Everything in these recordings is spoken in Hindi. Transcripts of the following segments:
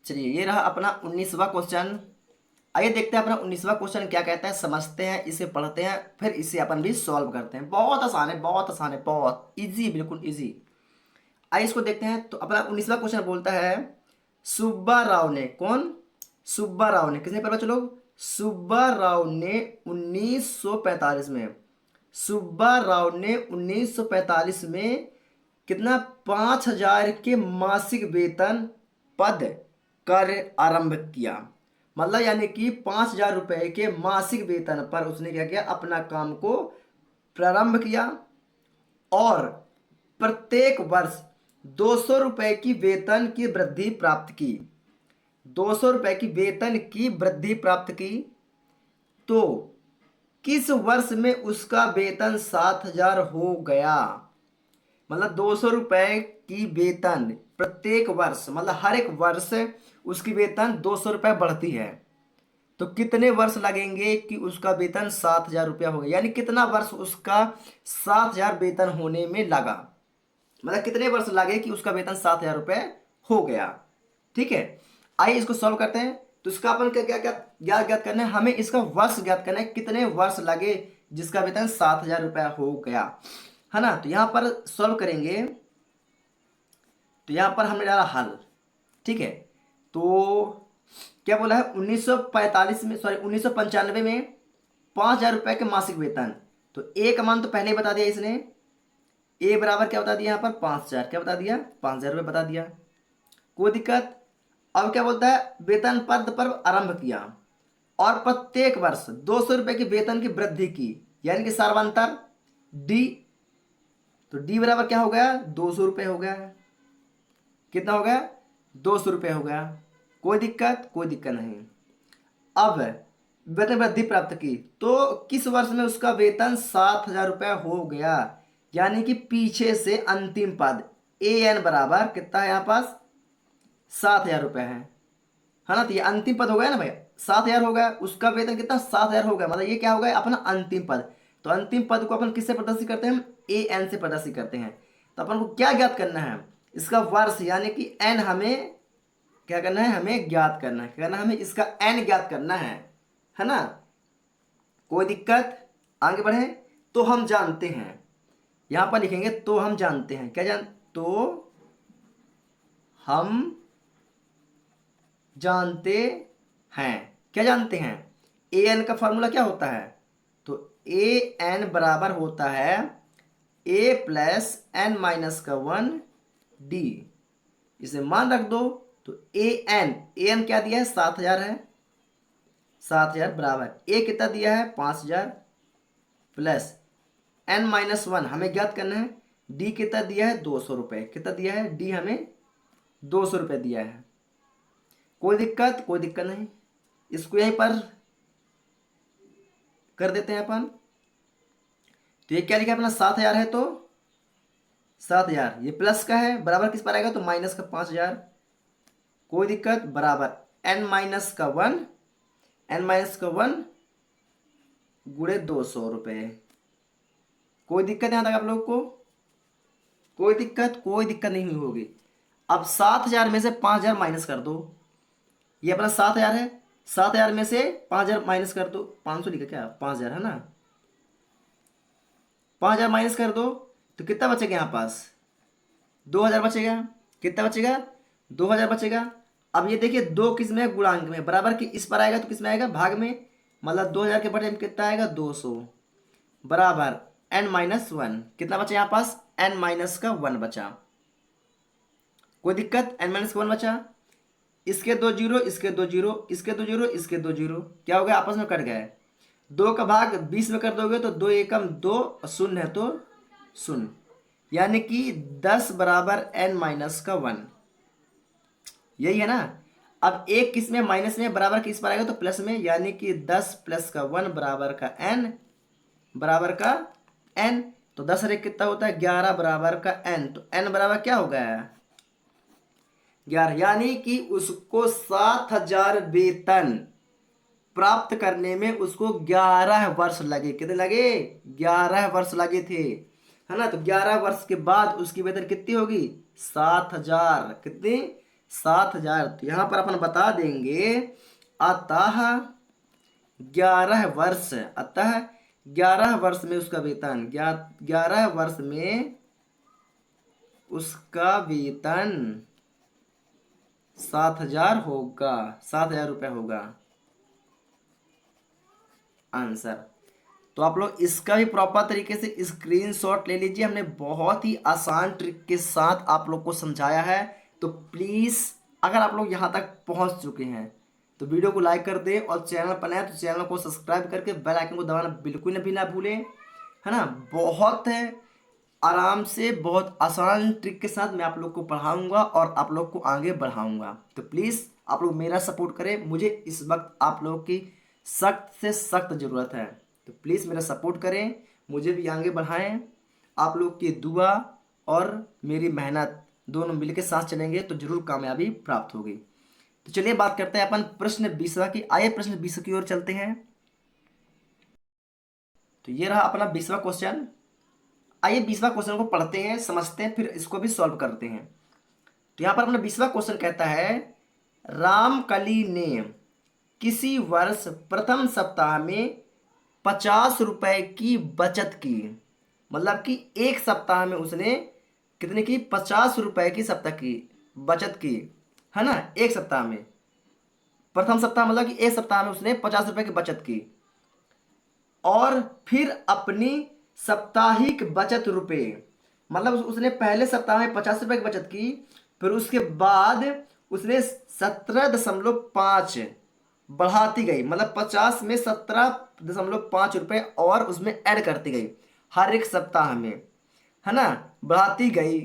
चलिए ये रहा अपना 19वां क्वेश्चन। आइए देखते हैं अपना 19वां क्वेश्चन क्या कहता है, समझते हैं, इसे पढ़ते हैं, फिर इसे अपन भी सॉल्व करते हैं। बहुत आसान है, बहुत आसान है, बहुत इजी, बिल्कुल इजी। आइए इसको देखते हैं। तो अपना 19वां क्वेश्चन बोलता है, सुब्बा राव ने, कौन? सुब्बा राव ने, किसने पढ़ा चलो? सुब्बा राव ने 1945 में, सुब्बा राव ने 1945 में कितना, 5,000 के मासिक वेतन पद कार्य आरंभ किया। मतलब यानी कि 5,000 रुपए के मासिक वेतन पर उसने क्या किया, अपना काम को प्रारंभ किया और प्रत्येक वर्ष 200 रुपए की वेतन की वृद्धि प्राप्त की। 200 रुपए की वेतन की वृद्धि प्राप्त की। तो किस वर्ष में उसका वेतन 7,000 हो गया? मतलब 200 रुपए की वेतन प्रत्येक वर्ष, मतलब हर एक वर्ष उसकी वेतन 200 रुपए बढ़ती है। तो कितने वर्ष लगेंगे कि उसका वेतन 7,000 रुपया हो गया? यानी कितना वर्ष उसका 7,000 वेतन होने में लगा? मतलब कितने वर्ष लगे कि उसका वेतन 7,000 रुपये हो गया। ठीक है, आइए इसको सॉल्व करते हैं। तो इसका अपन क्या क्या क्या ज्ञात ज्ञात करना है, हमें इसका वर्ष ज्ञात करना है, कितने वर्ष लगे जिसका वेतन 7,000 रुपया हो गया, है ना। तो यहां पर सॉल्व करेंगे। तो यहां पर हमने डाला हल। ठीक है, तो क्या बोला है, 1945 में, सॉरी 1995 में 5,000 रुपये के मासिक वेतन। तो ए का मान तो पहले ही बता दिया इसने, ए बराबर क्या बता दिया यहाँ पर, 5,000, क्या बता दिया, 5,000 रुपये बता दिया, कोई दिक्कत। अब क्या बोलता है, वेतन पद पर आरंभ किया और प्रत्येक वर्ष 200 रुपये की वेतन की वृद्धि की, यानी कि सार्वंतर डी। तो डी बराबर क्या हो गया, 200 रुपये हो गया। कितना हो गया, 200 रुपये हो गया। कोई दिक्कत, कोई दिक्कत नहीं। अब वेतन वृद्धि प्राप्त की, तो किस वर्ष में उसका वेतन 7,000 रुपये हो गया? यानी कि पीछे से अंतिम पद ए एन बराबर कितना है यहाँ पास, 7,000 रुपये है ना। तो ये अंतिम पद हो गया ना भाई, 7,000 हो गया, उसका वेतन कितना, 7,000 हो गया। मतलब ये क्या हो गया, अपना अंतिम पद। तो अंतिम पद को अपन किससे प्रदर्शित करते हैं, हम ए एन से प्रदर्शित करते हैं। तो अपन को क्या ज्ञात करना है, इसका वर्ष, यानी कि एन हमें क्या करना है, हमें ज्ञात करना है। क्या करना है, हमें इसका एन ज्ञात करना है ना। कोई दिक्कत, आगे बढ़े। तो हम जानते हैं, यहां पर लिखेंगे तो हम जानते हैं, क्या जान, तो हम जानते हैं, क्या जानते हैं, ए एन का फॉर्मूला क्या होता है, तो ए एन बराबर होता है ए प्लस एन माइनस का 1 डी। इसे मान रख दो। तो ए एन क्या दिया है, 7,000 है, 7,000 बराबर ए कितना दिया है, 5,000 प्लस एन माइनस 1 हमें ज्ञात करना है, डी कितना दिया है, 200 रुपये। कितना दिया है, डी हमें 200 रुपये दिया है। कोई दिक्कत, कोई दिक्कत नहीं। इसको यहीं पर कर देते हैं अपन। तो ये क्या लिखा है अपना, 7,000 है, तो 7,000 ये प्लस का है, बराबर किस पर आएगा, तो माइनस का 5,000। कोई दिक्कत, बराबर एन माइनस का 1, एन माइनस का 1 गुणे 200 रुपये। कोई दिक्कत यहाँ तक आप लोग को, कोई दिक्कत, कोई दिक्कत नहीं हुई होगी। अब 7,000 में से 5,000 माइनस कर दो। ये अपना 7,000 है, 7,000 में से 5,000 माइनस कर दो, 500 लिखा क्या, 5,000 है ना, 5,000 माइनस कर दो। तो कितना बचेगा यहाँ पास, 2,000 बचेगा। कितना बचेगा, 2,000 बचेगा। अब ये देखिए, दो किस में है, गुणांक में, बराबर कि इस पर आएगा तो किस में आएगा, भाग में। मतलब 2,000 के बटे में कितना आएगा, 200 बराबर एन माइनस 1। कितना बचा यहाँ पास, एन माइनस का 1 बचा। कोई दिक्कत, एन माइनस का 1 बचा। इसके दो जीरो, इसके दो जीरो, इसके दो जीरो, इसके दो जीरो, क्या हो गया, आपस में कट गए। 2 का भाग 20 में कर दोगे तो 2 एकम 2, शून्य है तो शून्य, यानी कि 10 बराबर एन माइनस का 1। यही है ना। अब एक किस में, माइनस में, बराबर किस पर आएगा, तो प्लस में, यानी कि 10 प्लस का 1 बराबर का एन, बराबर का एन। तो 10 रे कितना होता है, 11 बराबर का एन। तो एन बराबर क्या हो गया है, 11। यानी कि उसको 7,000 वेतन प्राप्त करने में उसको 11 वर्ष लगे। कितने लगे, 11 वर्ष लगे थे, है ना। तो 11 वर्ष के बाद उसकी वेतन कितनी होगी, 7,000, कितनी, 7,000, तो यहाँ पर अपन बता देंगे अतः 11 वर्ष, अतः 11 वर्ष में उसका वेतन, 11 वर्ष में उसका वेतन 7,000 होगा, 7,000 रुपये होगा आंसर। तो आप लोग इसका भी प्रॉपर तरीके से स्क्रीनशॉट ले लीजिए। हमने बहुत ही आसान ट्रिक के साथ आप लोग को समझाया है। तो प्लीज़ अगर आप लोग यहाँ तक पहुँच चुके हैं तो वीडियो को लाइक कर दें, और चैनल पर नए तो चैनल को सब्सक्राइब करके बेल आइकन को दबाना बिल्कुल भी ना भूलें, है ना। बहुत है आराम से, बहुत आसान ट्रिक के साथ मैं आप लोग को पढ़ाऊंगा और आप लोग को आगे बढ़ाऊंगा। तो प्लीज़ आप लोग मेरा सपोर्ट करें, मुझे इस वक्त आप लोगों की सख्त से सख्त ज़रूरत है। तो प्लीज़ मेरा सपोर्ट करें, मुझे भी आगे बढ़ाएं। आप लोग की दुआ और मेरी मेहनत दोनों मिलकर साथ चलेंगे तो जरूर कामयाबी प्राप्त होगी। तो चलिए बात करते हैं अपन प्रश्न 20वां की। आइए प्रश्न 20 की ओर चलते हैं। तो ये रहा अपना 20वां क्वेश्चन। आइए 20वां क्वेश्चन को पढ़ते हैं, समझते हैं, फिर इसको भी सॉल्व करते हैं। तो यहाँ पर अपना 20वां क्वेश्चन कहता है, रामकली ने किसी वर्ष प्रथम सप्ताह में 50 रुपए की बचत की। मतलब कि एक सप्ताह में उसने कितने की, 50 रुपए की सप्ताह की बचत की, है ना। एक सप्ताह में, प्रथम सप्ताह मतलब कि एक सप्ताह में उसने 50 रुपए की बचत की, और फिर अपनी साप्ताहिक बचत रुपए, मतलब उसने पहले सप्ताह में 50 रुपए की बचत की, फिर उसके बाद उसने 17.5 बढ़ाती गई, मतलब 50 में 17.5 रुपए और उसमें ऐड करती गई हर एक सप्ताह में, है ना। बढ़ाती गई,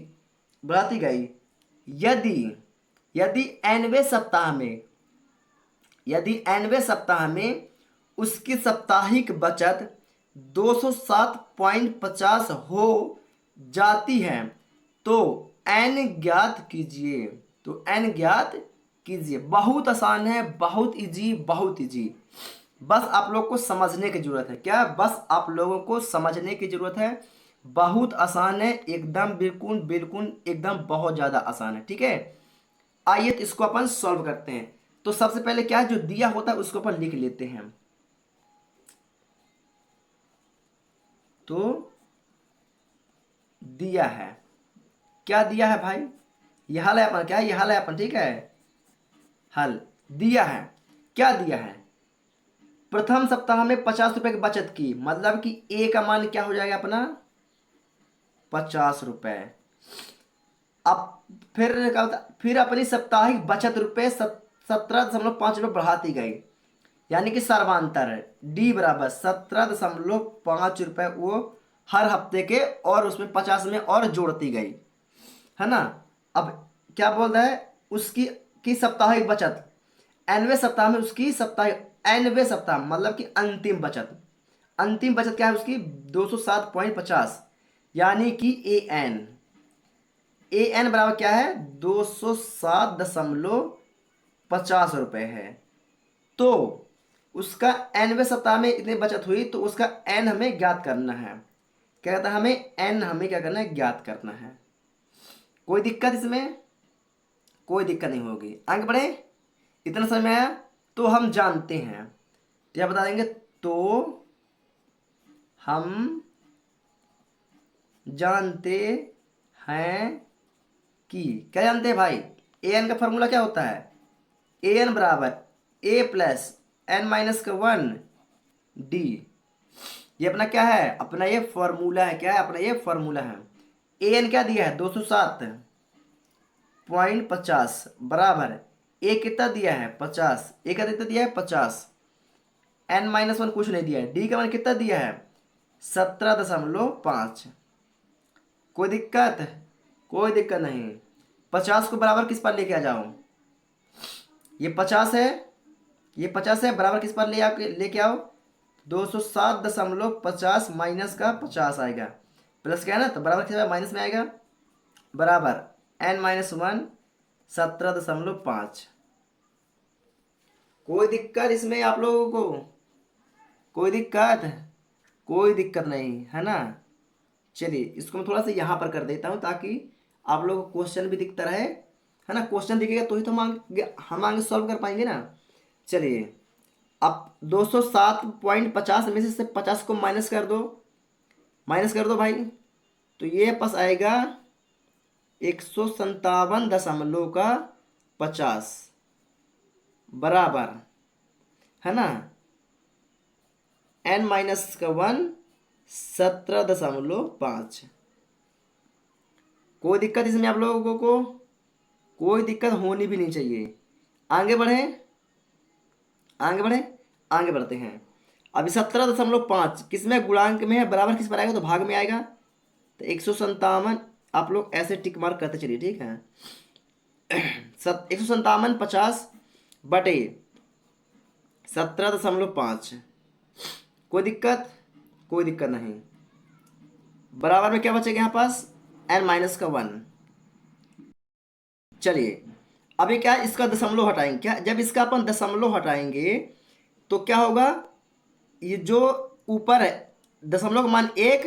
बढ़ाती गई। यदि यदि एनवे सप्ताह में, यदि एनवे सप्ताह में उसकी साप्ताहिक बचत 207.50 हो जाती है तो एन ज्ञात कीजिए। तो एन ज्ञात कीजिए। बहुत आसान है, बहुत इजी, बहुत इजी। बस आप लोग को समझने की जरूरत है। क्या, बस आप लोगों को समझने की जरूरत है। बहुत आसान है एकदम, बिल्कुल बिल्कुल एकदम बहुत ज़्यादा आसान है, ठीक है। आइए तो इसको अपन सॉल्व करते हैं। तो सबसे पहले क्या है, जो दिया होता है उसको अपन लिख लेते हैं। तो दिया है, क्या दिया है भाई, ये हल है अपन, क्या ये हल है अपन, ठीक है। हल दिया है, क्या दिया है, प्रथम सप्ताह में 50 रुपए की बचत की, मतलब कि ए का मान क्या हो जाएगा अपना, 50 रुपए। अब फिर क्या होता, फिर अपनी साप्ताहिक बचत रुपए 17.5 रुपये बढ़ाती गई, यानी कि सर्वांतर डी बराबर 17.5 रुपये वो हर हफ्ते के, और उसमें 50 में और जोड़ती गई, है ना। अब क्या बोल रहा है, उसकी की साप्ताहिक बचत, एनवे सप्ताह में उसकी साप्ताहिक, एनवे सप्ताह मतलब कि अंतिम बचत, अंतिम बचत क्या है उसकी 207.50, यानी कि ए एन बराबर क्या है, 207.50 रुपये है। तो उसका एनवे सप्ताह में इतनी बचत हुई, तो उसका एन हमें ज्ञात करना है। क्या कहता है, हमें एन हमें क्या करना है, ज्ञात करना है। कोई दिक्कत इसमें, कोई दिक्कत नहीं होगी। आगे बढ़े, इतना समझ में आया। तो हम जानते हैं, क्या बता देंगे, तो हम जानते हैं कि, क्या जानते हैं भाई, ए एन का फॉर्मूला क्या होता है, ए एन बराबर ए प्लस एन माइनस का 1 डी। ये अपना क्या है, अपना ये फॉर्मूला है, क्या है अपना ये फॉर्मूला है। ए एन क्या दिया है, 207.50 बराबर ए कितना दिया है, 50, ए का कितना दिया है 50, एन माइनस 1 कुछ नहीं दिया है, डी का मान कितना दिया है 17.5। कोई दिक्कत, कोई दिक्कत नहीं। 50 को बराबर किस पर लेके आ जाओ, ये 50 है, ये 50 है, बराबर किस पर लेके आओ, 207.50 माइनस का 50 आएगा, प्लस क्या है ना, तो बराबर किस माइनस में आएगा, बराबर एन माइनस 1 17.5। कोई दिक्कत इसमें आप लोगों को, कोई दिक्कत, कोई दिक्कत नहीं है ना। चलिए इसको मैं थोड़ा सा यहाँ पर कर देता हूँ ताकि आप लोगों को क्वेश्चन भी दिखता रहे है ना, क्वेश्चन दिखेगा तो ही तो हम आगे सॉल्व कर पाएंगे ना। चलिए अब 207.50 में से 50 को माइनस कर दो भाई, तो ये पास आएगा 157.50 बराबर, है ना, n-1 17.5। कोई दिक्कत इसमें आप लोगों को, कोई दिक्कत होनी भी नहीं चाहिए। आगे बढ़े, आगे बढ़े, आगे बढ़ते हैं। अभी 17.5 किसमें गुणांक में है, बराबर किस पर आएगा, तो भाग में आएगा। तो 157 आप लोग ऐसे टिक मार्क करते चलिए, ठीक है। 157.50 बटे 17.5, कोई दिक्कत, कोई दिक्कत नहीं। बराबर में क्या बचेगा यहाँ पास, n-1। चलिए अभी क्या है, इसका दशमलव हटाएंगे। क्या, जब इसका अपन दशमलव हटाएंगे तो क्या होगा, ये जो ऊपर है दशमलव का मान 1,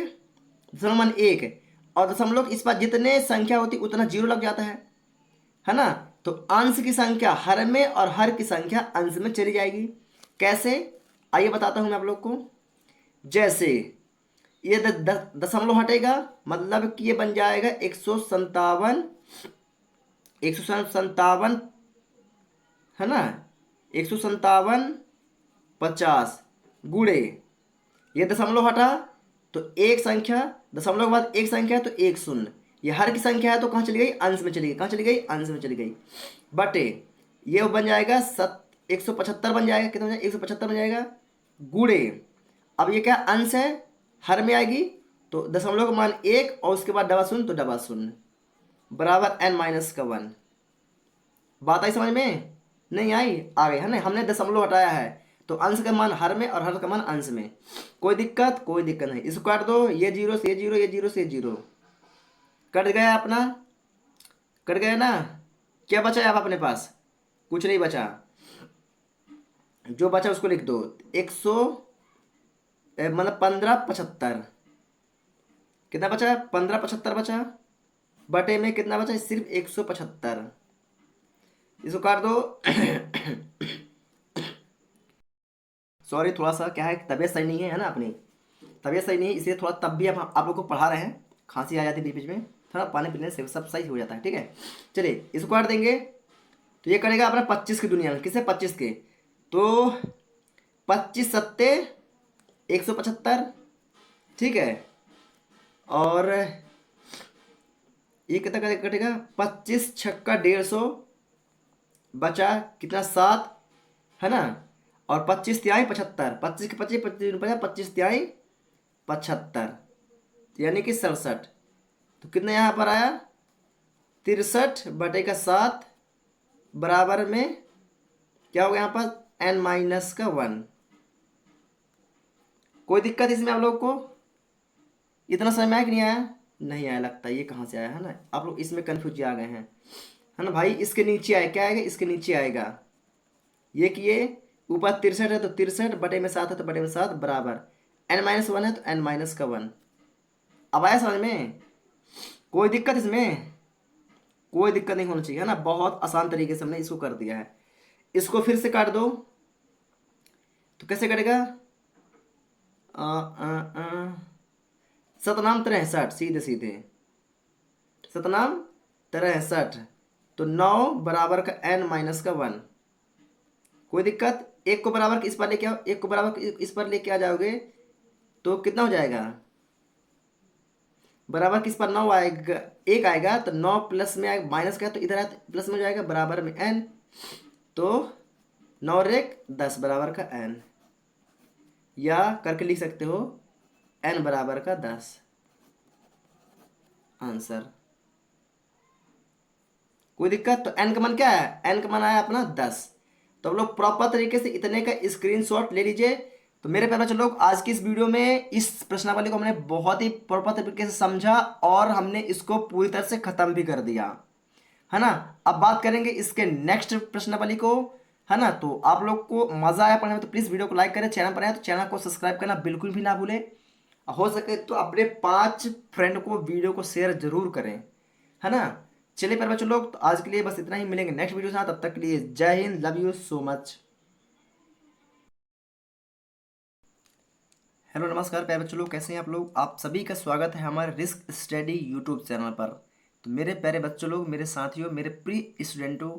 दशमलव मान 1, और दशमलव इस पर जितने संख्या होती उतना जीरो लग जाता है ना। तो अंश की संख्या हर में और हर की संख्या अंश में चली जाएगी। कैसे, आइए बताता हूं मैं आप लोग को। जैसे ये दशमलव हटेगा, मतलब कि ये बन जाएगा 157, है ना, 157.50 गुणे, ये दशमलव हटा तो एक संख्या, दशमलव के बाद एक संख्या है तो एक शून्य, ये हर की संख्या है तो कहाँ चली गई, अंश में चली गई। कहाँ चली गई, अंश में चली गई। बटे ये बन जाएगा 175 बन जाएगा। कितना बन जाएगा, 175 बन जाएगा। गुणे, अब ये क्या अंश है, हर में आएगी, तो दशमलव का मान 1 और उसके बाद डबल शून्य, तो डबल शून्य बराबर n-1। बात आई समझ में, नहीं आई, आ गई है ना। हमने दशमलव हटाया है तो अंश का मान हर में और हर का मान अंश में। कोई दिक्कत, कोई दिक्कत नहीं। इसको काट दो, ये जीरो से ये जीरो, ये जीरो से ये जीरो, कट गया अपना, कट गया ना। क्या बचा है अब अपने पास, कुछ नहीं बचा। जो बचा उसको लिख दो, 100 मतलब 1575। कितना बचा, 1575 बचा। बटे में कितना बचा, सिर्फ 175। इसको काट दो। सॉरी, थोड़ा सा क्या है, तबीयत सही नहीं है ना अपनी, तबीयत सही नहीं है, इसलिए थोड़ा तब भी हम आप लोग को पढ़ा रहे हैं, खांसी आ जाती है बीच बीच में, थोड़ा पानी पीने से सब सही हो जाता है, ठीक है। चलिए इसको काट देंगे, तो ये करेगा अपना 25 की दुनिया में, किसे 25 के, तो 25 सत्ते 175, ठीक है। और ये कितना कटेगा, 25 छक्का 150, बचा कितना 7, है ना। और 25 तिहाई 75, 25 के 25, 25 बचा, 25 तिहाई 75, यानी कि 67। तो कितना यहाँ पर आया, 63 बटे का 7 बराबर में क्या हो गया यहाँ पर, n-1। कोई दिक्कत इसमें आप लोग को, इतना समझ में आया कि नहीं आया, नहीं आया लगता, ये कहाँ से आया, है ना। आप लोग इसमें कन्फ्यूज आ गए हैं, है ना भाई। इसके नीचे आए, क्या आएगा, इसके नीचे आएगा ये कि ये ऊपर 63 है तो 63 बटे में 7 है तो बटे में 7 बराबर n-1 है तो n-1। अब आया समझ में, कोई दिक्कत इसमें, कोई दिक्कत नहीं होनी चाहिए, है ना। बहुत आसान तरीके से हमने इसको कर दिया है। इसको फिर से काट दो, तो कैसे कटेगा, सतनाम 63, सीधे सीधे सतनाम 63, तो 9 बराबर का n-1। कोई दिक्कत, एक को बराबर इस पर लेके आओ, एक को बराबर इस पर लेके आ जाओगे तो कितना हो जाएगा, बराबर किस पर 9 आएगा, एक आएगा, तो 9 प्लस में आएगा, माइनस का तो इधर आए तो प्लस में हो जाएगा, बराबर में n, तो 9 रेक 10 बराबर का n, या करके लिख सकते हो n बराबर का 10 आंसर। कोई दिक्कत, तो n का मान क्या है, n का मान आया अपना 10। तो आप लोग प्रॉपर तरीके से इतने का स्क्रीनशॉट ले लीजिए। तो मेरे प्यारे बच्चे लोग, आज की इस वीडियो में इस प्रश्नावली को हमने बहुत ही प्रॉपर तरीके से समझा और हमने इसको पूरी तरह से खत्म भी कर दिया, है ना। अब बात करेंगे इसके नेक्स्ट प्रश्नावली को, है ना। तो आप लोग को मजा आया पढ़ने में तो प्लीज वीडियो को लाइक करें, चैनल पर आए तो चैनल को सब्सक्राइब करना बिल्कुल भी ना भूलें। हो सके तो अपने 5 फ्रेंड को वीडियो को शेयर जरूर करें, है ना। चलिए प्यारे बच्चों लोग, तो आज के लिए बस इतना ही। मिलेंगे नेक्स्ट वीडियो के साथ, तब तक के लिए जय Hind, love you so much. Hello नमस्कार प्यारे बच्चों लोग, कैसे हैं आप लोग। आप सभी का स्वागत है हमारे रिस्क स्टडी यूट्यूब चैनल पर। तो मेरे प्यारे बच्चों लोग, मेरे साथियों, मेरे प्रिय स्टूडेंटों,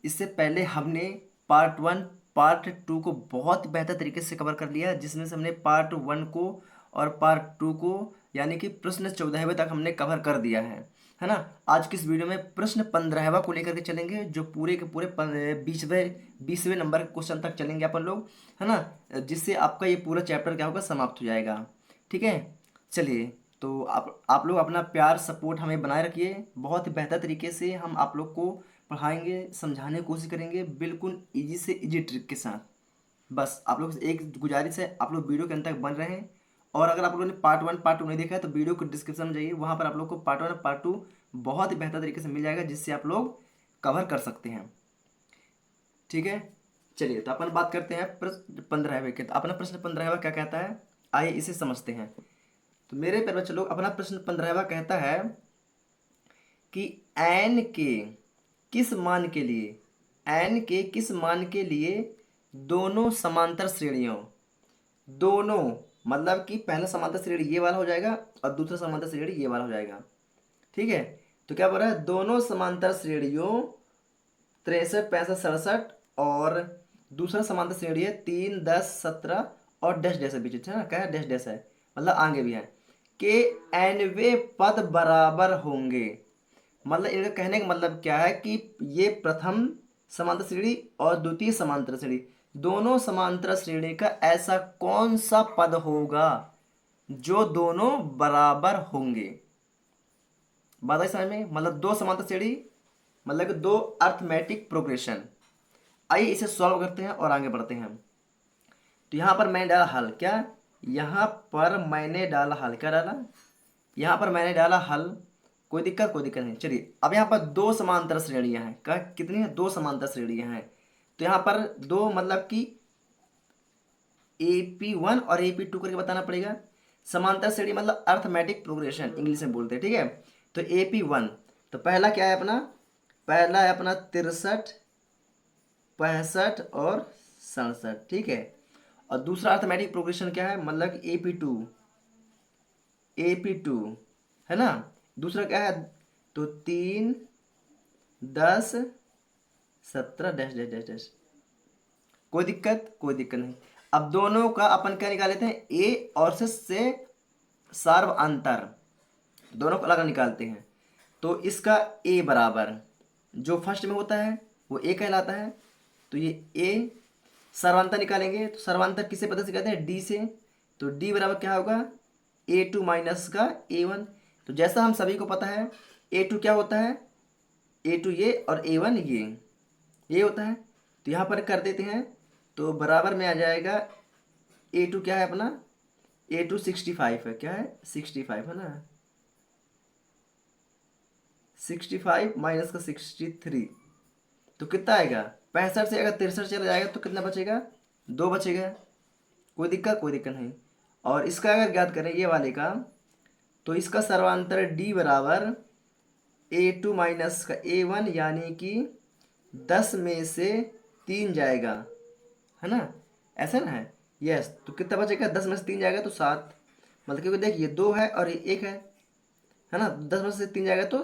इससे पहले हमने पार्ट 1 पार्ट 2 को बहुत बेहतर तरीके से कवर कर लिया, जिसमें से हमने पार्ट 1 को और पार्ट 2 को यानी कि प्रश्न 14वें तक हमने कवर कर दिया है ना। आज की इस वीडियो में प्रश्न 15वां को लेकर के चलेंगे, जो पूरे के पूरे 20वें नंबर के क्वेश्चन तक चलेंगे अपन लोग, है ना, जिससे आपका ये पूरा चैप्टर क्या होगा, समाप्त हो जाएगा। ठीक है, चलिए। तो आप लोग अपना प्यार सपोर्ट हमें बनाए रखिए। बहुत ही बेहतर तरीके से हम आप लोग को पढ़ाएंगे, समझाने की कोशिश करेंगे, बिल्कुल इजी से इजी ट्रिक के साथ। बस आप लोग से एक गुजारिश है, आप लोग वीडियो के अंत तक बन रहे हैं। और अगर आप लोगों ने पार्ट 1 पार्ट 2 नहीं देखा है तो वीडियो को डिस्क्रिप्शन में जाइए, वहाँ पर आप लोग को पार्ट 1 और पार्ट 2 बहुत ही बेहतर तरीके से मिल जाएगा, जिससे आप लोग कवर कर सकते हैं। ठीक है, चलिए। तो अपन बात करते हैं प्रश्न 15वें के। तो अपना प्रश्न 15वां क्या कहता है, आइए इसे समझते हैं। तो मेरे प्यारे बच्चों लोग, अपना प्रश्न 15वां कहता है कि एन के किस मान के लिए, एन के किस मान के लिए दोनों समांतर श्रेणियों, दोनों मतलब कि पहला समांतर श्रेणी ये वाला हो जाएगा और दूसरा समांतर श्रेणी ये वाला हो जाएगा। ठीक है, तो क्या बोल रहा है, दोनों समांतर श्रेणियों 63 65 67 और दूसरा समांतर श्रेणी है 3 10 17 और डैश डैश है बीच, है ना, क्या है, डैश डैश है, मतलब आगे भी है कि एनवे पद बराबर होंगे। मतलब इनका कहने का मतलब क्या है कि ये प्रथम समांतर श्रेणी और द्वितीय समांतर श्रेणी, दोनों समांतर श्रेणी का ऐसा कौन सा पद होगा जो दोनों बराबर होंगे। बात है समझ में, मतलब दो समांतर श्रेणी, मतलब कि दो अर्थमेटिक प्रोग्रेशन। आइए इसे सॉल्व करते हैं और आगे बढ़ते हैं। तो यहाँ पर मैंने डाला हल, क्या, यहाँ पर मैंने डाला हल, क्या डाला, यहाँ पर मैंने डाला हल। कोई दिक्कत, कोई दिक्कत नहीं। चलिए, अब यहाँ पर दो समांतर श्रेणियाँ हैं, क्या कितनी है, दो समांतर श्रेणियाँ हैं। तो यहाँ पर दो मतलब कि AP1 और AP2 करके बताना पड़ेगा। समांतर श्रेणी मतलब अर्थमेटिक प्रोग्रेशन इंग्लिश में बोलते हैं। ठीक है, तो AP1, तो पहला क्या है अपना, पहला है अपना 63 65 और 67। ठीक है, और दूसरा अर्थमेटिक प्रोग्रेशन क्या है, मतलब AP2, AP2 है ना। दूसरा क्या है, तो 3 10 17 डैश डैश डैश डैश। कोई दिक्कत, कोई दिक्कत नहीं। अब दोनों का अपन क्या निकाल लेते हैं, ए और से सार्व अंतर, दोनों को अलग निकालते हैं। तो इसका ए बराबर जो फर्स्ट में होता है वो ए कहलाता है। तो ये ए सर्वांतर निकालेंगे, तो सर्वांतर किसे पता से कहते हैं, डी से। तो डी बराबर क्या होगा, A2 माइनस का A1। तो जैसा हम सभी को पता है A2 क्या होता है, A2 ये और A1 ये होता है। तो यहाँ पर कर देते हैं, तो बराबर में आ जाएगा A2 क्या है अपना, A2 65 है, क्या है 65 है ना, 65 माइनस का 63, तो कितना आएगा 65 से अगर 63 चला जाएगा तो कितना बचेगा, 2 बचेगा। कोई दिक्कत, कोई दिक्कत नहीं। और इसका अगर ज्ञात करें ये वाले का, तो इसका सर्वांतर D बराबर A2 माइनस का A1, यानी कि 10 में से 3 जाएगा, है ना, ऐसा ना है, यस। तो कितना बचेगा, 10 में से 3 जाएगा तो 7, मतलब क्योंकि देखिए 2 है और ये 1 है ना, 10 में से 3 जाएगा तो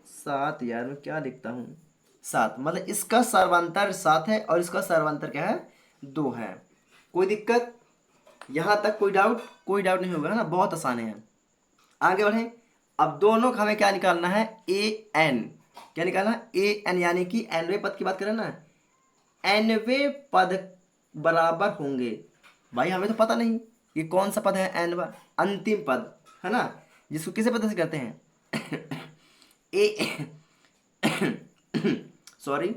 7। यार मैं क्या लिखता हूँ, 7, मतलब इसका सर्वांतर 7 है और इसका सर्वांतर क्या है, 2 है। कोई दिक्कत, यहाँ तक कोई डाउट, कोई डाउट नहीं होगा, है ना, बहुत आसान है। आगे बढ़े। अब दोनों का हमें क्या निकालना है, AN, क्या निकालना है, AN, यानी कि एनवे पद की बात करें ना, एनवे पद बराबर होंगे। भाई हमें तो पता नहीं ये कौन सा पद है, एनवा अंतिम पद, है ना, जिसको किसे पता से करते हैं ए सॉरी,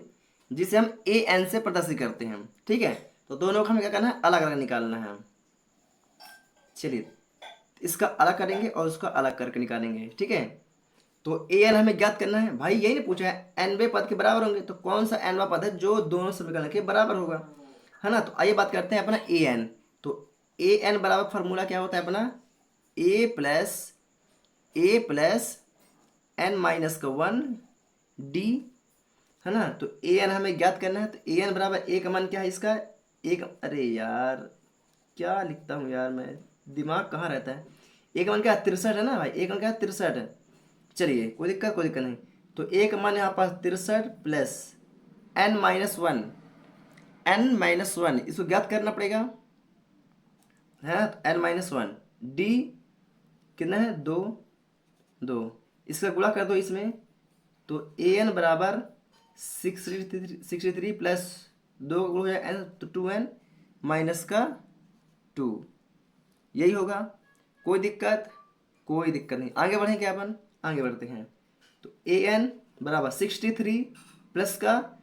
जिसे हम AN से प्रदर्शित करते हैं। ठीक है, तो दोनों का हमें क्या करना है, अलग अलग निकालना है। चलिए, इसका अलग करेंगे और उसका अलग करके निकालेंगे। ठीक है, तो AN हमें ज्ञात करना है। भाई यही नहीं पूछा है एनवे पद के बराबर होंगे, तो कौन सा एनवा पद है जो दोनों समीकरण के बराबर होगा, है ना। तो आइए बात करते हैं अपना AN। तो AN बराबर फार्मूला क्या होता है अपना, A प्लस N माइनस का 1 डी, है ना। तो ए एन हमें ज्ञात करना है, तो ए एन बराबर ए का मान क्या है इसका, एक, अरे यार क्या लिखता हूँ यार मैं, दिमाग कहाँ रहता है। ए का मान क्या है 63 है ना भाई, ए का मान क्या है 63 है। चलिए कोई दिक्कत नहीं। तो ए का मान यहाँ पास 63 प्लस n-1, n-1 इसको ज्ञात करना पड़ेगा, है n-1। डी कितना है, 2, 2, इसका गुणा कर दो इसमें। तो ए एन बराबर 63 प्लस 2 का गुण हो जाएगा एन, तो 2n माइनस का 2, यही होगा। कोई दिक्कत, कोई दिक्कत नहीं, आगे बढ़ें क्या अपन, आगे बढ़ते हैं। तो ए एन बराबर 63 प्लस का